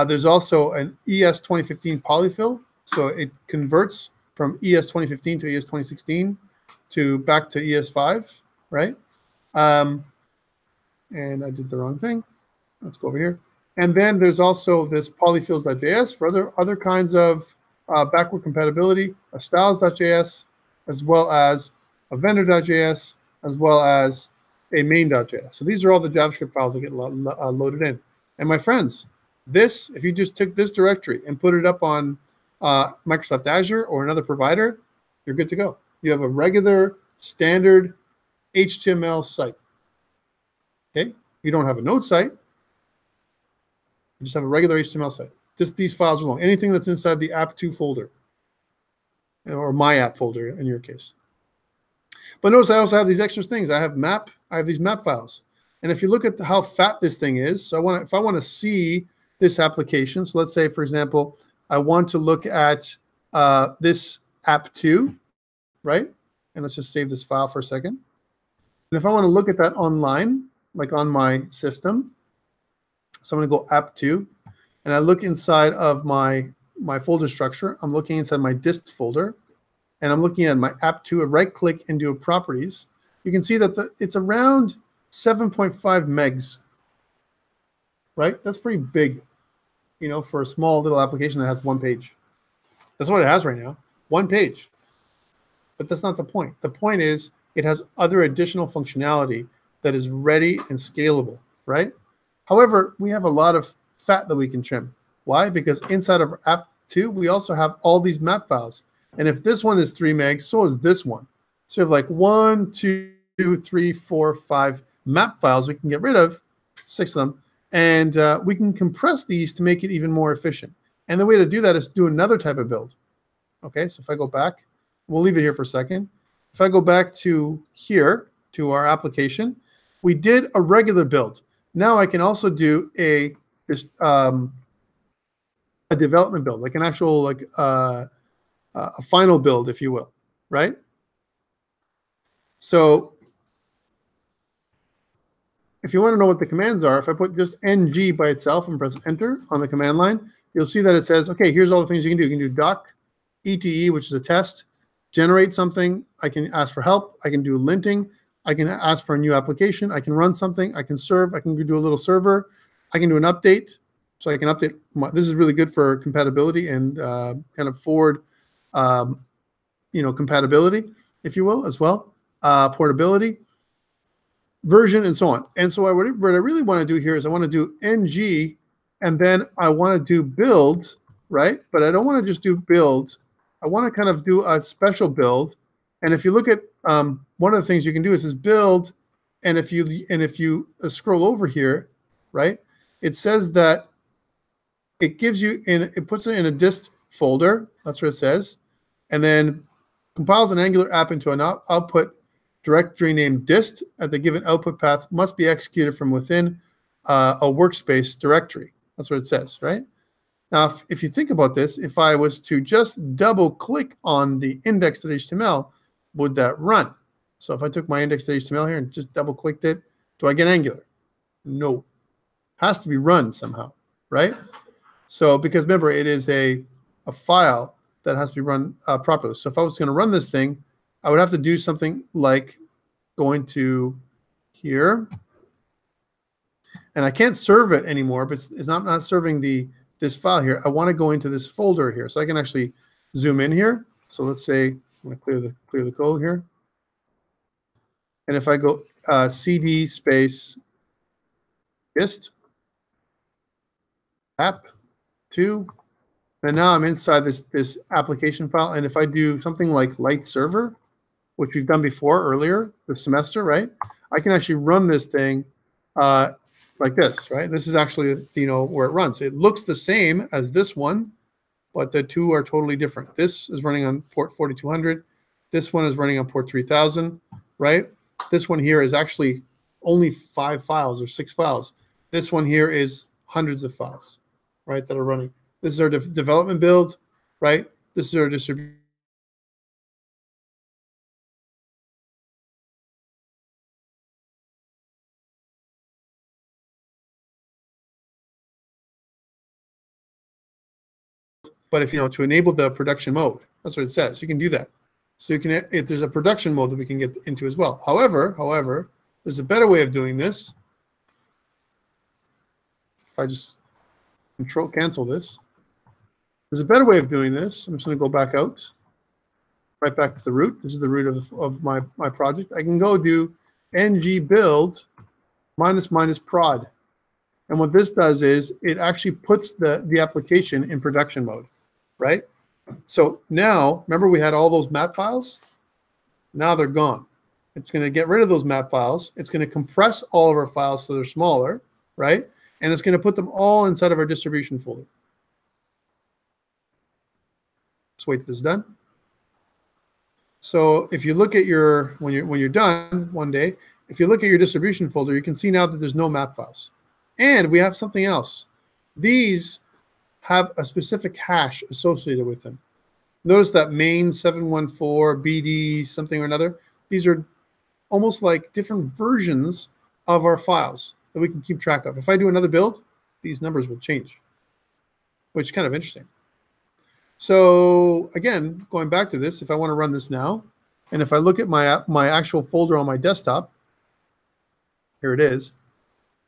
There's also an ES 2015 polyfill, so it converts from ES 2015 to ES 2016 to back to ES5, right? And I did the wrong thing. Let's go over here. And then there's also this polyfills.js for other kinds of backward compatibility, a styles.js, as well as a vendor.js, as well as a main.js. So these are all the JavaScript files that get loaded in. And my friends, this, if you just took this directory and put it up on Microsoft Azure or another provider, you're good to go. You have a regular, standard HTML site. Okay? You don't have a node site. just have a regular HTML site. These files alone, anything that's inside the app2 folder, or my app folder in your case. But notice I also have these extra things. I have these map files. And if you look at how fat this thing is, so if I want to see this application, so let's say, for example, I want to look at this app2, right? And let's just save this file for a second. And if I want to look at that online, like on my system, so I'm going to go app2, and I look inside of my folder structure. I'm looking inside my dist folder, and I'm looking at my app2, I right-click and do a properties. You can see that it's around 7.5 megs, right? That's pretty big, you know, for a small little application that has one page. That's what it has right now, one page. But that's not the point. The point is it has other additional functionality that is ready and scalable, right? However, we have a lot of fat that we can trim. Why? Because inside of app2, we also have all these map files. And if this one is 3 megs, so is this one. So you have like 1, 2, 3, 4, 5 map files we can get rid of, 6 of them, and we can compress these to make it even more efficient. And the way to do that is do another type of build. Okay, so if I go back, we'll leave it here for a second. If I go back to here, to our application, we did a regular build. Now I can also do a development build, like an actual, like a final build, if you will, right? So if you want to know what the commands are, if I put just ng by itself and press enter on the command line, you'll see that it says, okay, here's all the things you can do. You can do doc ete, which is a test, generate something. I can ask for help. I can do linting. I can ask for a new application. I can run something. I can serve. I can do a little server. I can do an update. So I can update. This is really good for compatibility and kind of forward, compatibility, if you will, as well. Portability, version, and so on. And so what I really want to do here is I want to do ng, and then I want to do build, right? But I don't want to just do build. I want to kind of do a special build. And if you look at one of the things you can do is build, and if you scroll over here, right, it says that it gives you it puts it in a dist folder. That's what it says, and then compiles an Angular app into an output directory named dist. At the given output path must be executed from within a workspace directory. That's what it says, right? Now, if you think about this, if I was to just double click on the index.html, would that run? So if I took my index.html here and just double clicked it, do I get Angular? No. Has to be run somehow, right? So because remember, it is a file that has to be run properly. So if I was going to run this thing, I would have to do something like going to here, and I can't serve it anymore, but it's not serving this file here. I want to go into this folder here, so I can actually zoom in here. So let's say I'm going to clear the code here, and if I go cd space dist app2, and now I'm inside this application file. And if I do something like light server, which we've done before earlier this semester, right? I can actually run this thing like this, right? This is actually, where it runs. It looks the same as this one, but the two are totally different. This is running on port 4200. This one is running on port 3000, right? This one here is actually only 5 files or 6 files. This one here is hundreds of files, right, that are running. This is our development build, right? This is our distribution. But if to enable the production mode, that's what it says. You can do that. So you can, if there's a production mode that we can get into as well. However, there's a better way of doing this. If I just cancel this, there's a better way of doing this. I'm just going to go back out, right back to the root. This is the root of my project. I can go do ng build -- prod. And what this does is it actually puts the application in production mode, right? So now, remember we had all those map files? Now they're gone. It's going to get rid of those map files. It's going to compress all of our files so they're smaller, right? and it's going to put them all inside of our distribution folder. Just wait till this is done. So if you look at your, when you're done one day, if you look at your distribution folder, you can see now that there's no map files. And we have something else. These have a specific hash associated with them. Notice that main 714 BD something or another. These are almost like different versions of our files that we can keep track of. If I do another build, these numbers will change, which is kind of interesting. So again, going back to this, if I want to run this now, and if I look at my actual folder on my desktop, here it is,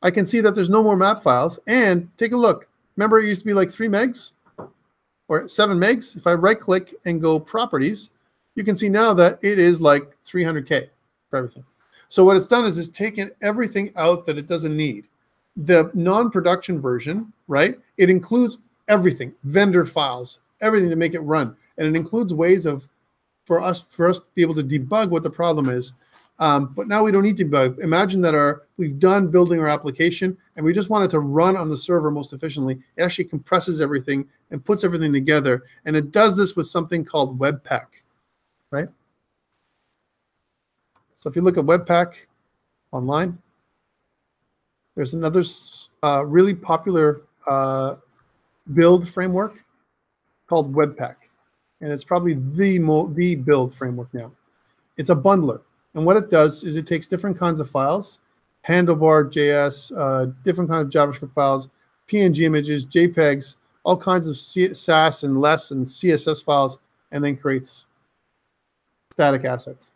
I can see that there's no more map files. And take a look. Remember, it used to be like 3 megs or 7 megs. If I right click and go properties, you can see now that it is like 300K for everything. So what it's done is it's taken everything out that it doesn't need. The non-production version, right? It includes everything, vendor files, everything to make it run. And it includes ways for us to be able to debug what the problem is. But now we don't need to debug. Imagine that we've done building our application and we just want it to run on the server most efficiently. It actually compresses everything and puts everything together. And it does this with something called Webpack, right? So if you look at Webpack online, there's another really popular build framework called Webpack. And it's probably the build framework now. It's a bundler. And what it does is it takes different kinds of files, handlebar.js, different kinds of JavaScript files, PNG images, JPEGs, all kinds of SAS and LESS and CSS files, and then creates static assets.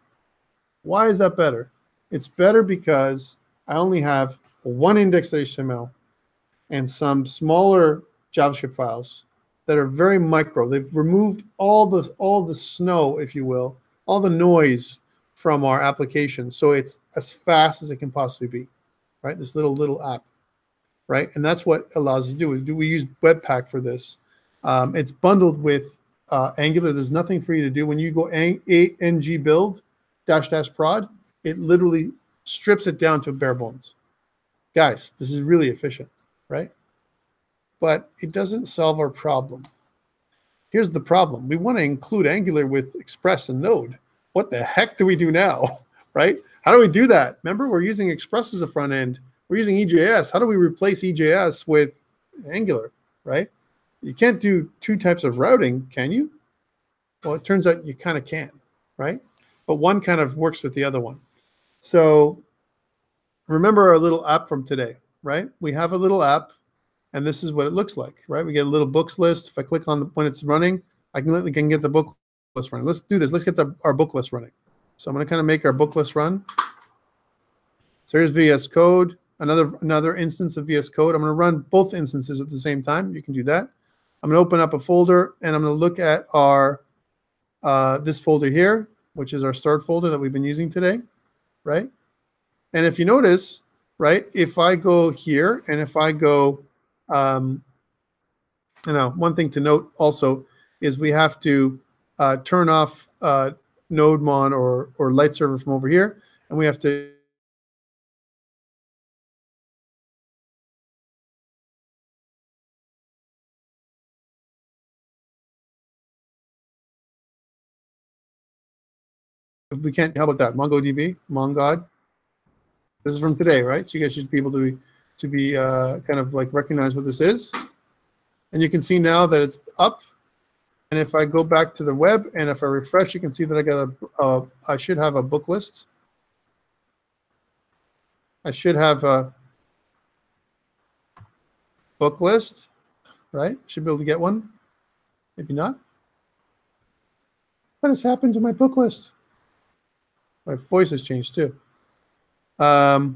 Why is that better? It's better because I only have one index.html and some smaller JavaScript files that are very micro. They've removed all the snow, if you will, all the noise from our application, so it's as fast as it can possibly be, right? This little app, right? And that's what allows us to do. We use Webpack for this. It's bundled with Angular. There's nothing for you to do when you go ng build -- prod. It literally strips it down to bare bones. Guys, this is really efficient, right? But it doesn't solve our problem. Here's the problem. We want to include Angular with Express and Node. What the heck do we do now, right? How do we do that? Remember, we're using Express as a front end. We're using EJS. How do we replace EJS with Angular, right? You can't do 2 types of routing, can you? Well, it turns out you kind of can, right? But one kind of works with the other one. So remember our little app from today, right? We have a little app, and this is what it looks like, right? We get a little books list. If I click on when it's running, I can get the book list running. Let's do this. Let's get our book list running. So I'm going to kind of make our book list run. So here's VS Code, another instance of VS Code. I'm going to run both instances at the same time. You can do that. I'm going to open up a folder, and I'm going to look at our this folder here, which is our start folder that we've been using today, right? And if you notice, right, if I go here and if I go, one thing to note also is we have to turn off NodeMon or Light Server from over here, and we have to if we can't, how about that? MongoDB, MonGod. This is from today, right? So you guys should be able to be kind of like recognize what this is. And you can see now that it's up. And if I go back to the web and if I refresh, you can see that I got I should have a book list. I should have a book list, right? Should be able to get one. Maybe not. What has happened to my book list? My voice has changed too. Let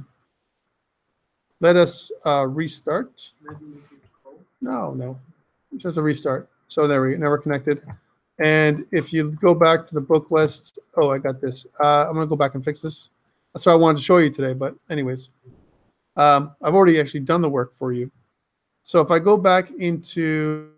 us restart. No, just a restart. So there we go, never connected. And if you go back to the book list, oh, I got this. I'm gonna go back and fix this. That's what I wanted to show you today, but anyways, I've already actually done the work for you. So if I go back into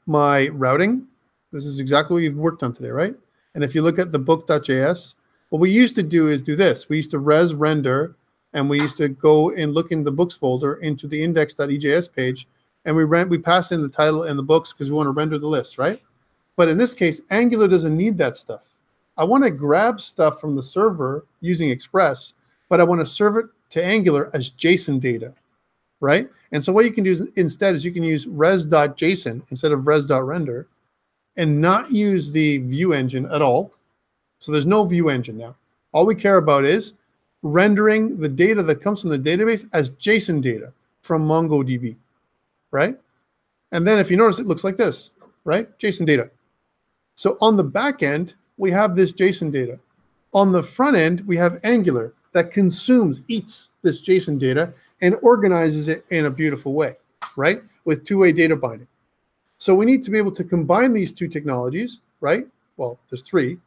my routing, this is exactly what you've worked on today, right? And if you look at the book.js, what we used to do is do this. We used to render and we used to go and look in the books folder into the index.ejs page, and we pass in the title and the books because we want to render the list, right? But in this case, Angular doesn't need that stuff. I want to grab stuff from the server using Express, but I want to serve it to Angular as JSON data, right? And so what you can do instead is you can use res.json instead of res.render and not use the view engine at all. So there's no view engine now. All we care about is rendering the data that comes from the database as JSON data from MongoDB, right? And then if you notice, it looks like this, right? JSON data. So on the back end, we have this JSON data. On the front end, we have Angular that eats this JSON data and organizes it in a beautiful way, right? With two-way data binding. So we need to be able to combine these two technologies, right? Well, there's three.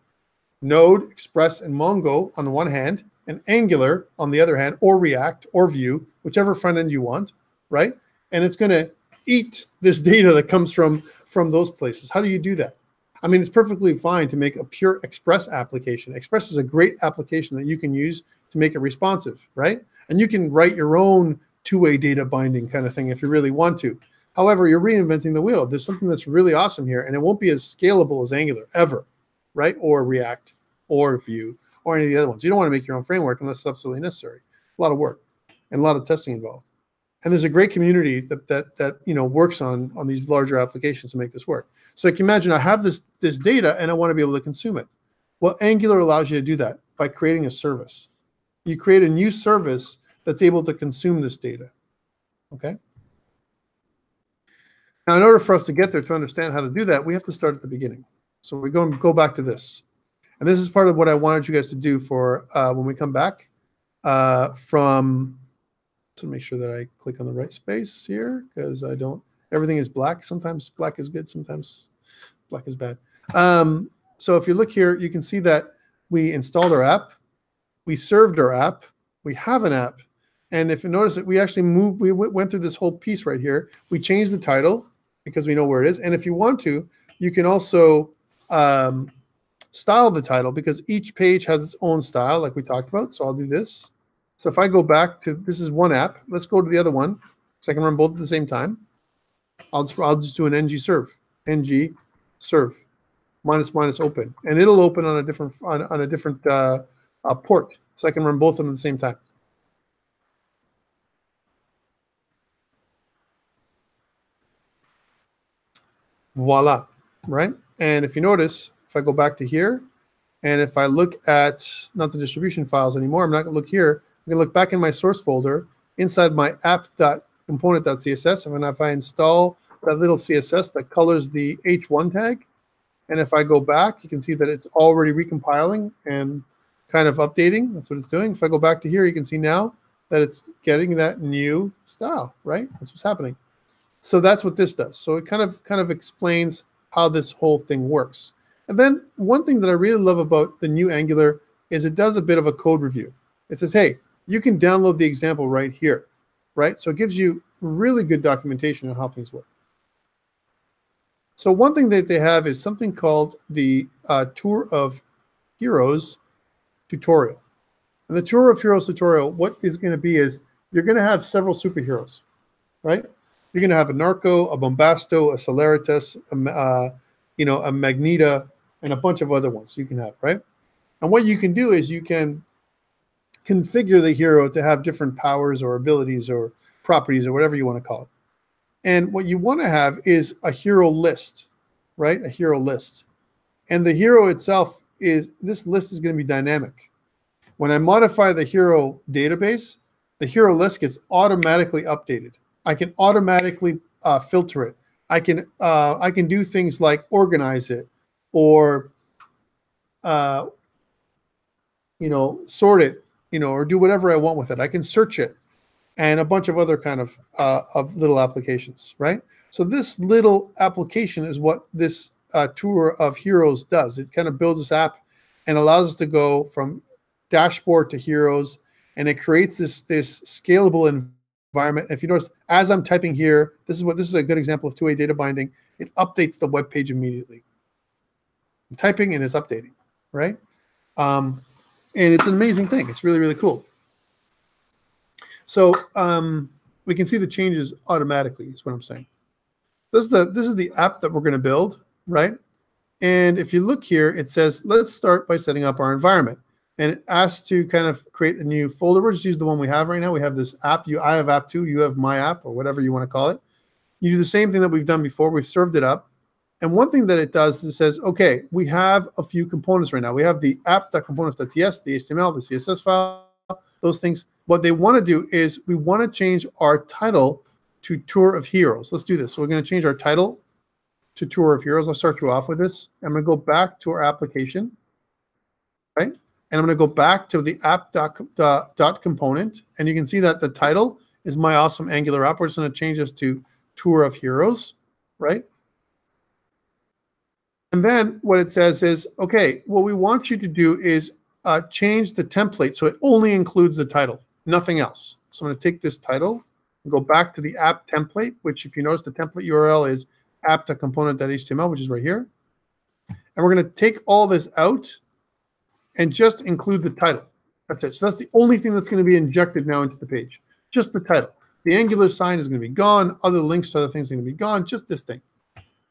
Node, Express, and Mongo on the one hand, and Angular on the other hand, or React, or Vue, whichever front end you want, right? And it's going to eat this data that comes from those places. How do you do that? I mean, it's perfectly fine to make a pure Express application. Express is a great application that you can use to make it responsive, right? And you can write your own two-way data binding kind of thing if you really want to. However, you're reinventing the wheel. There's something that's really awesome here, and it won't be as scalable as Angular ever, right? Or React, or Vue, or any of the other ones. You don't want to make your own framework unless it's absolutely necessary. A lot of work and a lot of testing involved. And there's a great community that works on these larger applications to make this work. So you can imagine I have this data and I want to be able to consume it. Well, Angular allows you to do that by creating a service. You create a new service that's able to consume this data. Okay. Now, in order for us to get there to understand how to do that, we have to start at the beginning. So we go back to this. And this is part of what I wanted you guys to do for when we come back to make sure that I click on the right space here, because everything is black. Sometimes black is good, sometimes black is bad. So if you look here, you can see that we installed our app, we served our app, we have an app. And if you notice that we actually we went through this whole piece right here. We changed the title because we know where it is. And if you want to, you can also style the title because each page has its own style like we talked about. So I'll do this. So if I go back to, this is one app. Let's go to the other one so I can run both at the same time. I'll just do an ng serve, minus open, and it'll open on a different port, so I can run both of them at the same time. Voila, right? And if you notice, if I go back to here, and if I look at not the distribution files anymore, I'm not going to look here. I'm going to look back in my source folder inside my app.component.css, and if I install that little CSS that colors the H1 tag, and if I go back, you can see that it's already recompiling and kind of updating. That's what it's doing. If I go back to here, you can see now that it's getting that new style, right? That's what's happening. So that's what this does. So it kind of explains how this whole thing works. And then one thing that I really love about the new Angular is it does a bit of a code review. It says, hey, you can download the example right here, right? So it gives you really good documentation on how things work. So one thing that they have is something called the Tour of Heroes tutorial. And the Tour of Heroes tutorial, what is going to be is you're going to have several superheroes, right? You're going to have a Narco, a Bombasto, a Celeritas, a Magneta, and a bunch of other ones you can have, right? And what you can do is you can configure the hero to have different powers or abilities or properties or whatever you want to call it. And what you want to have is a hero list, right? A hero list. And the hero itself this list is going to be dynamic. When I modify the hero database, the hero list gets automatically updated. I can automatically filter it. I can do things like organize it or sort it, or do whatever I want with it. I can search it and a bunch of other kind of little applications, right? So this little application is what this Tour of Heroes does. It kind of builds this app and allows us to go from dashboard to heroes, and it creates this scalable environment. If you notice, as I'm typing here, this is a good example of two-way data binding. It updates the web page immediately. I'm typing and it's updating, right? And it's an amazing thing. It's really, really cool. So we can see the changes automatically is what I'm saying. This is the app that we're going to build, right? And if you look here, it says, let's start by setting up our environment. And it asks to kind of create a new folder. We'll just use the one we have right now. We have this app. I have app 2, you have my app, or whatever you want to call it. You do the same thing that we've done before. We've served it up. And one thing that it does is it says, okay, we have a few components right now. We have the app.components.ts, the HTML, the CSS file, those things. What they want to do is we want to change our title to Tour of Heroes. Let's do this. So we're going to change our title to Tour of Heroes. I'll start you off with this. I'm going to go back to our application, right? And I'm going to go back to the app.component. And you can see that the title is My Awesome Angular App. We're just going to change this to Tour of Heroes, right? And then what it says is, okay, what we want you to do is change the template so it only includes the title, nothing else. So I'm going to take this title and go back to the app template, which if you notice the template URL is app.component.html, which is right here. And we're going to take all this out and just include the title. That's it. So that's the only thing that's going to be injected now into the page, just the title. The Angular sign is going to be gone. Other links to other things are going to be gone. Just this thing,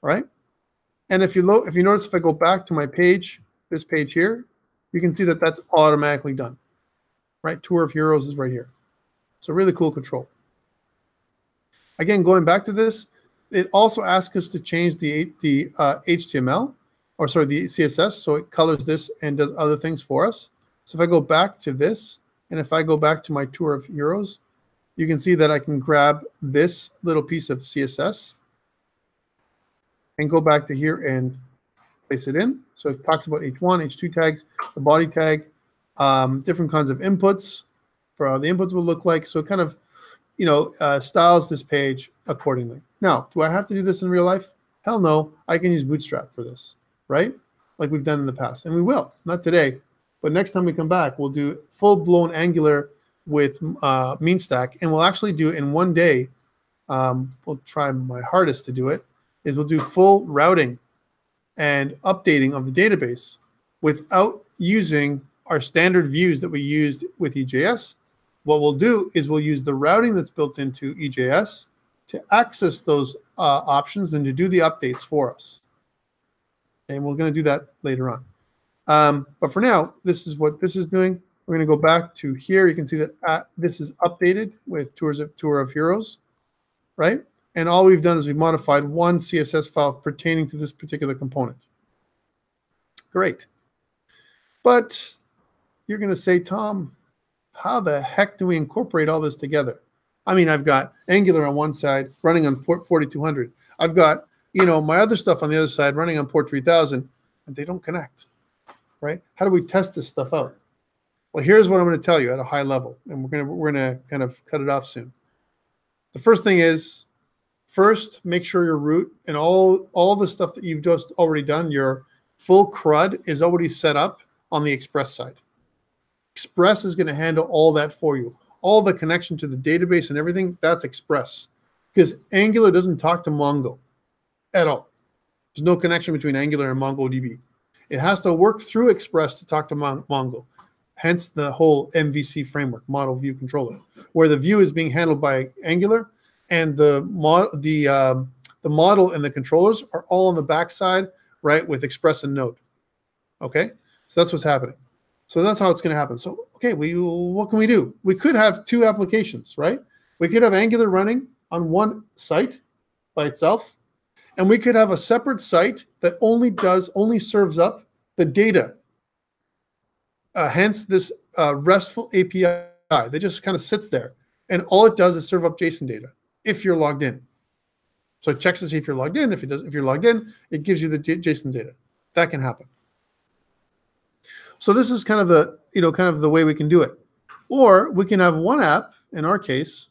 right? And if you notice, if I go back to my page, this page here, you can see that that's automatically done, right? Tour of Heroes is right here. So really cool control. Again, going back to this, it also asks us to change the HTML, or sorry, the CSS, so it colors this and does other things for us. So if I go back to this, and if I go back to my Tour of Heroes, you can see that I can grab this little piece of CSS and go back to here and place it in. So it talks about H1, H2 tags, the body tag, different kinds of inputs for how the inputs will look like. So it kind of, styles this page accordingly. Now, do I have to do this in real life? Hell no. I can use Bootstrap for this, right? Like we've done in the past. And we will. Not today. But next time we come back, we'll do full-blown Angular with MeanStack. And we'll actually do it in one day. We'll try my hardest to do it. Is we'll do full routing and updating of the database without using our standard views that we used with EJS. What we'll do is we'll use the routing that's built into EJS to access those options and to do the updates for us. And we're going to do that later on. But for now, this is what this is doing. We're going to go back to here. You can see that this is updated with Tour of Heroes, right? And all we've done is we've modified one CSS file pertaining to this particular component. Great. But you're going to say, Tom, how the heck do we incorporate all this together? I mean, I've got Angular on one side running on port 4200. I've got, my other stuff on the other side running on port 3000, and they don't connect, right? How do we test this stuff out? Well, here's what I'm going to tell you at a high level, and we're going to kind of cut it off soon. The first thing is, first, make sure your root and all the stuff that you've just already done, your full CRUD is already set up on the Express side. Express is going to handle all that for you. All the connection to the database and everything, that's Express. Because Angular doesn't talk to Mongo at all. There's no connection between Angular and MongoDB. It has to work through Express to talk to Mongo. Hence the whole MVC framework, Model View Controller, where the view is being handled by Angular, and the model and the controllers are all on the backside, right, with Express and Node. Okay, so that's what's happening. So that's how it's going to happen. So, okay, what can we do? We could have two applications, right? We could have Angular running on one site by itself, and we could have a separate site that only serves up the data. Hence this RESTful API that just kind of sits there, and all it does is serve up JSON data if you're logged in. So it checks to see if you're logged in. If you're logged in, it gives you the JSON data. That can happen. So this is kind of the way we can do it. Or we can have one app, in our case,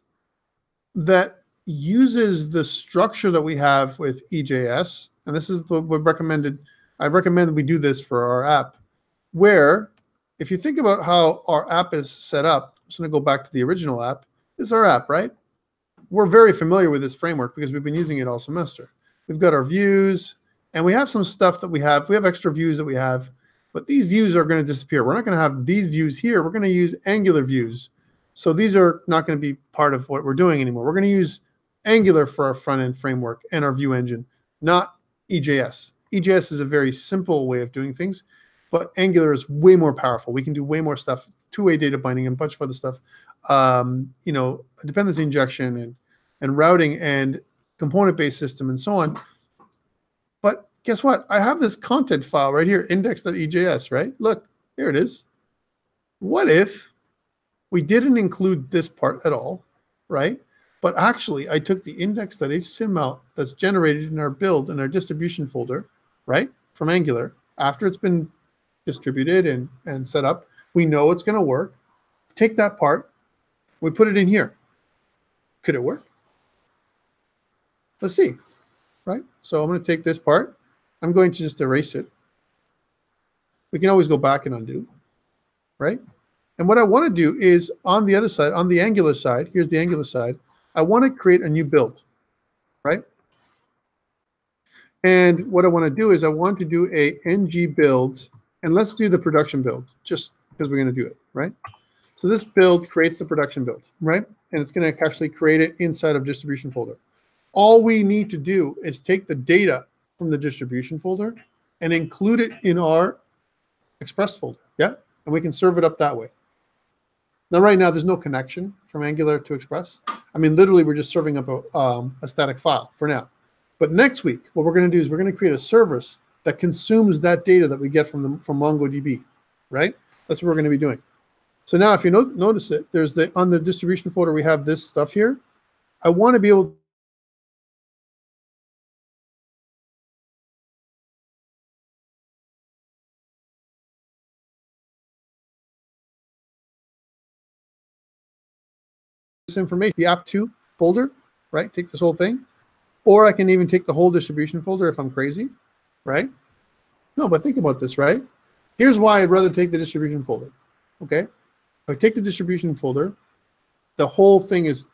that uses the structure that we have with EJS, and this is what I recommend that we do this for our app, where if you think about how our app is set up, I'm just going to go back to the original app. This is our app, right? We're very familiar with this framework because we've been using it all semester. We've got our views, and we have some stuff that we have extra views that we have, but these views are going to disappear. We're not going to have these views here. We're going to use Angular views So these are not going to be part of what we're doing anymore. We're going to use Angular for our front-end framework and our view engine, not EJS. EJS is a very simple way of doing things, but Angular is way more powerful. We can do way more stuff, two-way data binding and a bunch of other stuff, dependency injection and routing and component-based system and so on. But guess what? I have this content file right here, index.ejs, right? Look, here it is. What if we didn't include this part at all, right? But actually, I took the index.html that's generated in our build in our distribution folder, right, from Angular, after it's been distributed and set up. We know it's going to work. Take that part, we put it in here. Could it work? Let's see, right? So I'm going to take this part. I'm going to just erase it. We can always go back and undo, right? And what I want to do is on the other side, on the Angular side, here's the Angular side, I want to create a new build, right? And what I want to do is I want to do a ng build, and let's do the production build, just because we're going to do it, right? So this build creates the production build, right? And it's going to actually create it inside of distribution folder. All we need to do is take the data from the distribution folder and include it in our Express folder, yeah? And we can serve it up that way. Now, right now, there's no connection from Angular to Express. I mean, literally, we're just serving up a static file for now. But next week, what we're going to do is we're going to create a service that consumes that data that we get from MongoDB, right? That's what we're going to be doing. So now, if you notice it, there's on the distribution folder, we have this stuff here. I want to be able this information, the app2 folder, right? Take this whole thing. Or I can even take the whole distribution folder if I'm crazy, right? No, but think about this, right? Here's why I'd rather take the distribution folder, okay? If I take the distribution folder, the whole thing is,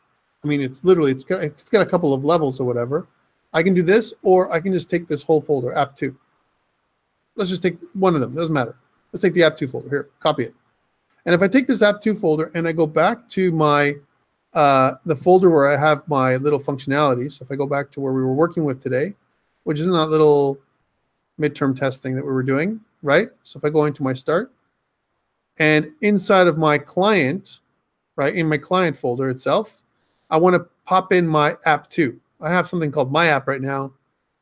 I mean, it's literally, it's got a couple of levels or whatever. I can do this, or I can just take this whole folder, app2. Let's just take one of them, doesn't matter. Let's take the app2 folder, here, copy it. And if I take this app2 folder and I go back to my, the folder where I have my little functionality, so if I go back to where we were working with today, which is in that little midterm test thing that we were doing, right? So if I go into my start, and inside of my client, right, in my client folder itself, I want to pop in my app2. I have something called my app right now.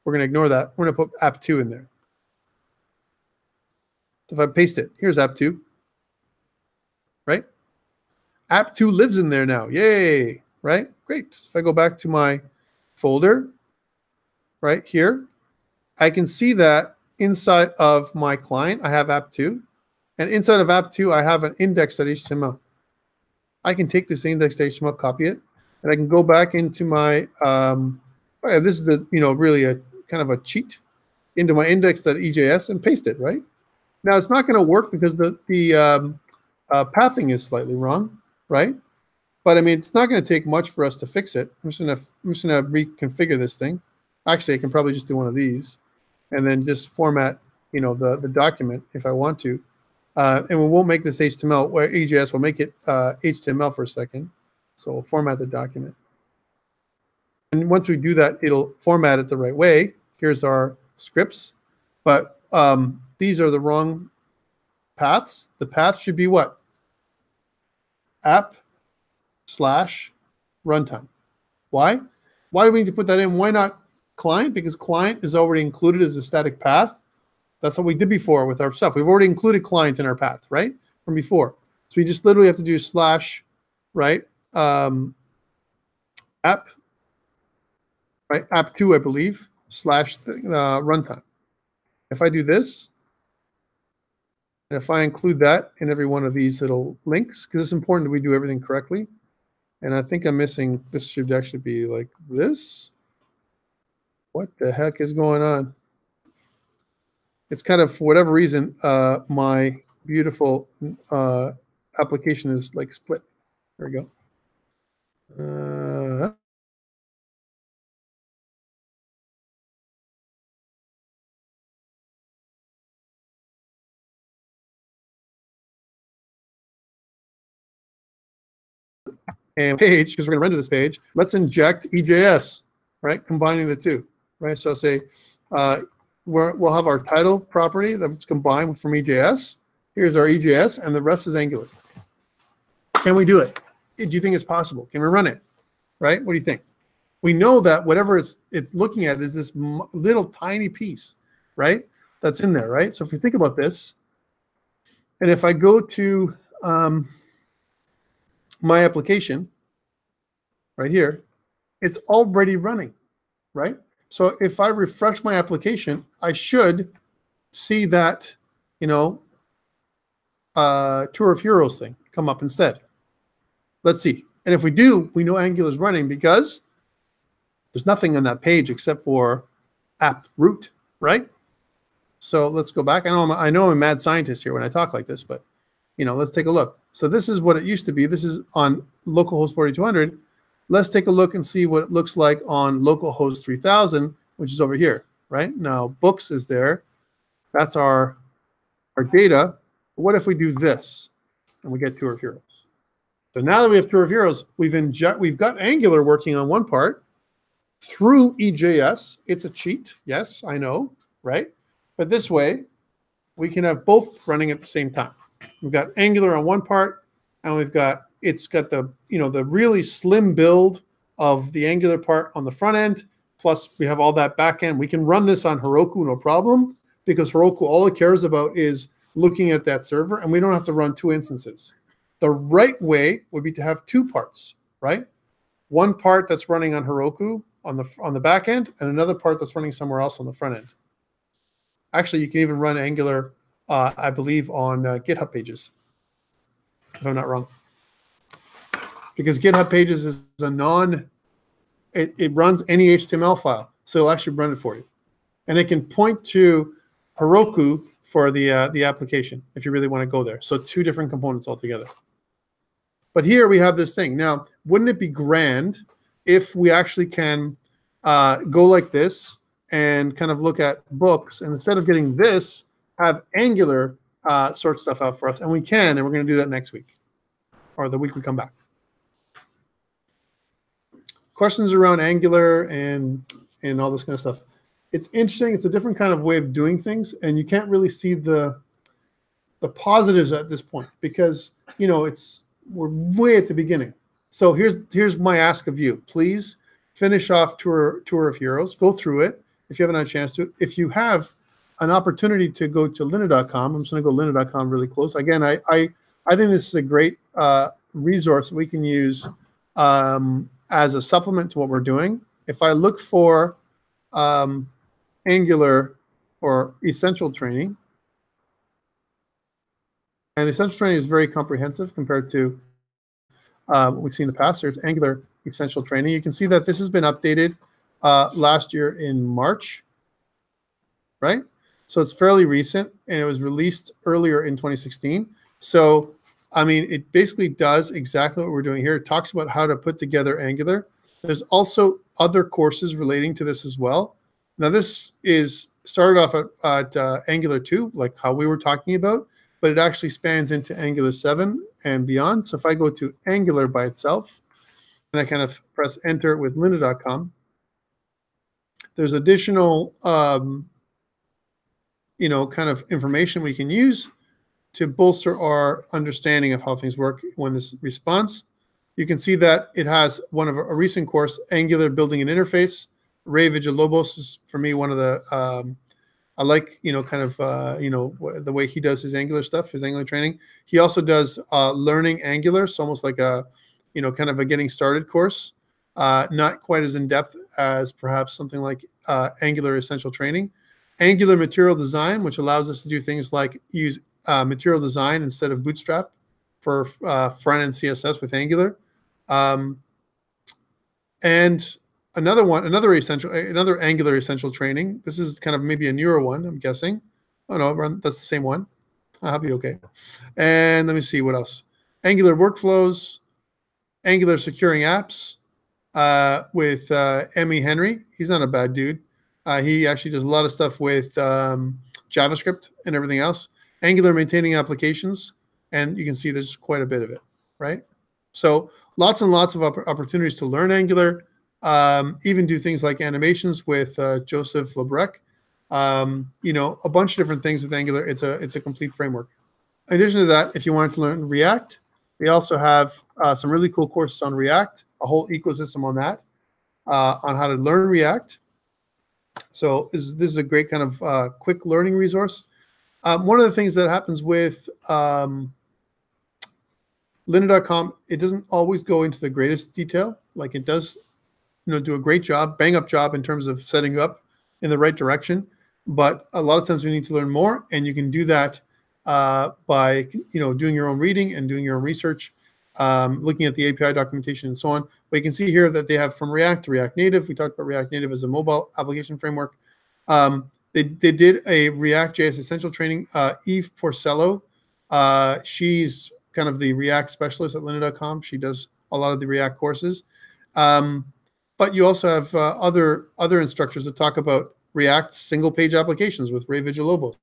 We're going to ignore that. We're going to put app2 in there. So if I paste it, here's app2, right? App2 lives in there now. Yay, right? Great. If I go back to my folder, right here, I can see that inside of my client, I have app2. And inside of app2, I have an index.html. I can take this index.html, copy it, and I can go back into my, this is the, really a kind of a cheat, into my index.ejs and paste it, right? Now, it's not going to work because the pathing is slightly wrong, right? But I mean, it's not going to take much for us to fix it. I'm just going to reconfigure this thing. Actually, I can probably just do one of these and then just format, the document if I want to. And we won't make this HTML, or EJS will make it HTML for a second. So we'll format the document. And once we do that, it'll format it the right way. Here's our scripts. But these are the wrong paths. The path should be what? app/runtime. Why? Why do we need to put that in? Why not client? Because client is already included as a static path. That's what we did before with our stuff. We've already included client in our path, right? From before. So we just literally have to do / right? App, right? app2, I believe, / runtime. If I do this, and if I include that in every one of these little links, because it's important that we do everything correctly. And I think I'm missing, this should actually be like this. What the heck is going on? It's kind of, for whatever reason, my beautiful application is like split. There we go. and page, because we're going to render this page, let's inject EJS, right? Combining the two, right? So say we'll have our title property that's combined from EJS. Here's our EJS, and the rest is Angular. Can we do it? Do you think it's possible? Can we run it? Right? What do you think? We know that whatever it's looking at is this little tiny piece, right? That's in there, right? So if we think about this, and if I go to my application right here, it's already running, right? So if I refresh my application, I should see that, you know, Tour of Heroes thing come up instead. Let's see. And if we do, we know Angular is running because there's nothing on that page except for app root, right? So let's go back. I know I'm a mad scientist here when I talk like this, but you know, let's take a look. So this is what it used to be. This is on localhost 4200. Let's take a look and see what it looks like on localhost 3000, which is over here, right? Now books is there. That's our data. What if we do this and we get Tour of Heroes? So now that we have Tour of Heroes, we've got Angular working on one part through EJS. It's a cheat, yes, I know, right? But this way, we can have both running at the same time. We've got Angular on one part, and it's got the, you know, the really slim build of the Angular part on the front end. Plus, we have all that back end. We can run this on Heroku, no problem, because Heroku, all it cares about is looking at that server, and we don't have to run two instances. The right way would be to have two parts, right? One part that's running on Heroku on the back end, and another part that's running somewhere else on the front end. Actually, you can even run Angular, I believe, on GitHub Pages, if I'm not wrong. Because GitHub Pages is it runs any HTML file, so it'll actually run it for you. And it can point to Heroku for the application if you really want to go there. So two different components altogether. But here we have this thing. Now, wouldn't it be grand if we actually can go like this and kind of look at books, and instead of getting this, have Angular sort stuff out for us? And we can, and we're going to do that next week or the week we come back. Questions around Angular and all this kind of stuff. It's interesting. It's a different kind of way of doing things, and you can't really see the positives at this point because, you know, we're way at the beginning. So here's my ask of you. Please finish off Tour of Heroes. Go through it if you haven't had a chance to. If you have an opportunity to go to lynda.com, I'm just going to go lynda.com really close. Again, I think this is a great resource we can use as a supplement to what we're doing. If I look for Angular or Essential Training, and Essential Training is very comprehensive compared to what we've seen in the past. There's Angular Essential Training. You can see that this has been updated last year in March, right? So it's fairly recent, and it was released earlier in 2016. So, I mean, it basically does exactly what we're doing here. It talks about how to put together Angular. There's also other courses relating to this as well. Now, this is started off at Angular 2, like how we were talking about, but it actually spans into Angular 7 and beyond. So if I go to Angular by itself, and I kind of press enter with lynda.com, there's additional, you know, kind of information we can use to bolster our understanding of how things work when this response. You can see that it has a recent course, Angular Building an Interface. Ray Villalobos is, for me, one of the, I like, you know, kind of, you know, the way he does his Angular stuff, his Angular training. He also does Learning Angular, so almost like a, you know, kind of a getting started course. Not quite as in-depth as perhaps something like Angular Essential Training. Angular Material Design, which allows us to do things like use Material Design instead of Bootstrap for front-end CSS with Angular. And another Angular Essential Training. This is kind of maybe a newer one, I'm guessing. Oh no, that's the same one. I'll be okay. And let me see what else. Angular Workflows, Angular Securing Apps with Emmy Henry. He's not a bad dude. He actually does a lot of stuff with JavaScript and everything else. Angular Maintaining Applications, and you can see there's quite a bit of it, right? So lots and lots of opportunities to learn Angular, even do things like animations with Joseph Lebrec. You know, a bunch of different things with Angular. It's a complete framework. In addition to that, if you want to learn React, we also have some really cool courses on React, a whole ecosystem on that, on how to learn React. So this is a great kind of quick learning resource. One of the things that happens with lynda.com, it doesn't always go into the greatest detail. Like it does, you know, do a great job, bang up job in terms of setting you up in the right direction. But a lot of times we need to learn more, and you can do that by, you know, doing your own reading and doing your own research, looking at the API documentation and so on. But you can see here that they have from React to React Native. We talked about React Native as a mobile application framework. They did a React.js essential training. Eve Porcello, she's kind of the React specialist at lynda.com. She does a lot of the React courses. But you also have other instructors that talk about React single page applications with Ray Vigilobos,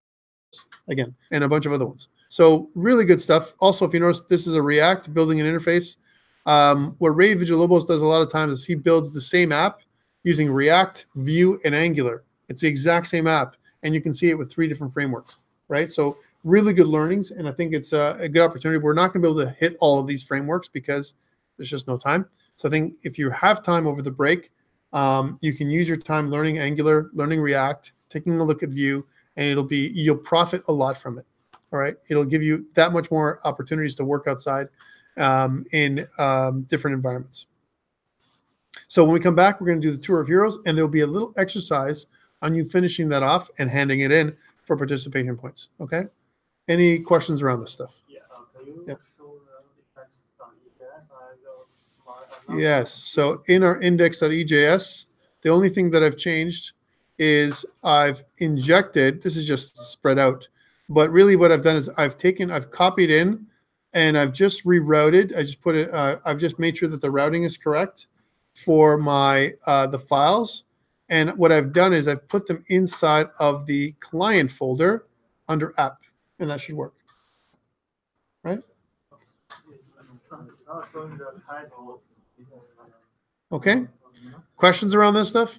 again, and a bunch of other ones. So really good stuff. Also, if you notice, this is a React building an interface. What Ray Vigilobos does a lot of times is he builds the same app using React, Vue, and Angular. It's the exact same app, and you can see it with 3 different frameworks, right? So really good learnings, and I think it's a good opportunity. We're not going to be able to hit all of these frameworks because there's just no time. So I think if you have time over the break, you can use your time learning Angular, learning React, taking a look at Vue, and you'll profit a lot from it. All right, it'll give you that much more opportunities to work outside in different environments. So when we come back, we're going to do the tour of heroes, and there'll be a little exercise on you finishing that off and handing it in for participation points. Okay. Any questions around this stuff? Yeah. Can you show the text on EJS? Yes. So in our index.ejs, the only thing that I've changed is I've injected, this is just spread out, but really what I've done is I've copied in and I've just rerouted. I just put it, I've just made sure that the routing is correct for my, the files. And what I've done is I've put them inside of the client folder under app, and that should work, right? Okay. Questions around this stuff?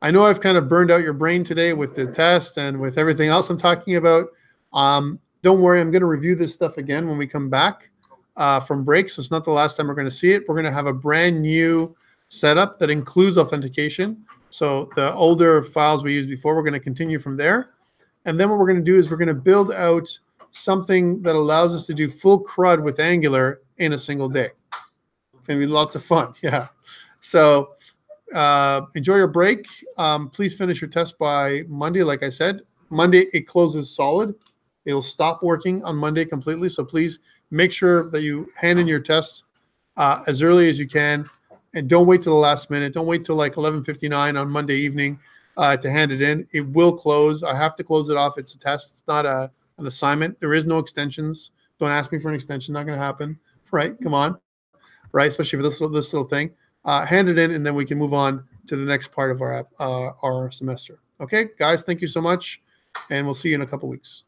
I know I've kind of burned out your brain today with the test and with everything else I'm talking about. Don't worry, I'm going to review this stuff again when we come back from break. So it's not the last time we're going to see it. We're going to have a brand new setup that includes authentication. So the older files we used before, we're going to continue from there. And then what we're going to do is we're going to build out something that allows us to do full CRUD with Angular in a single day. It's going to be lots of fun. Yeah. So enjoy your break. Please finish your test by Monday. Like I said, Monday it closes solid. It'll stop working on Monday completely. So please make sure that you hand in your tests as early as you can. And don't wait till the last minute. Don't wait till like 11:59 on Monday evening to hand it in. It will close. I have to close it off. It's a test. It's not an assignment. There is no extensions. Don't ask me for an extension. Not going to happen. Right? Come on. Right? Especially for this little thing. Hand it in, and then we can move on to the next part of our semester. Okay, guys. Thank you so much, and we'll see you in a couple weeks.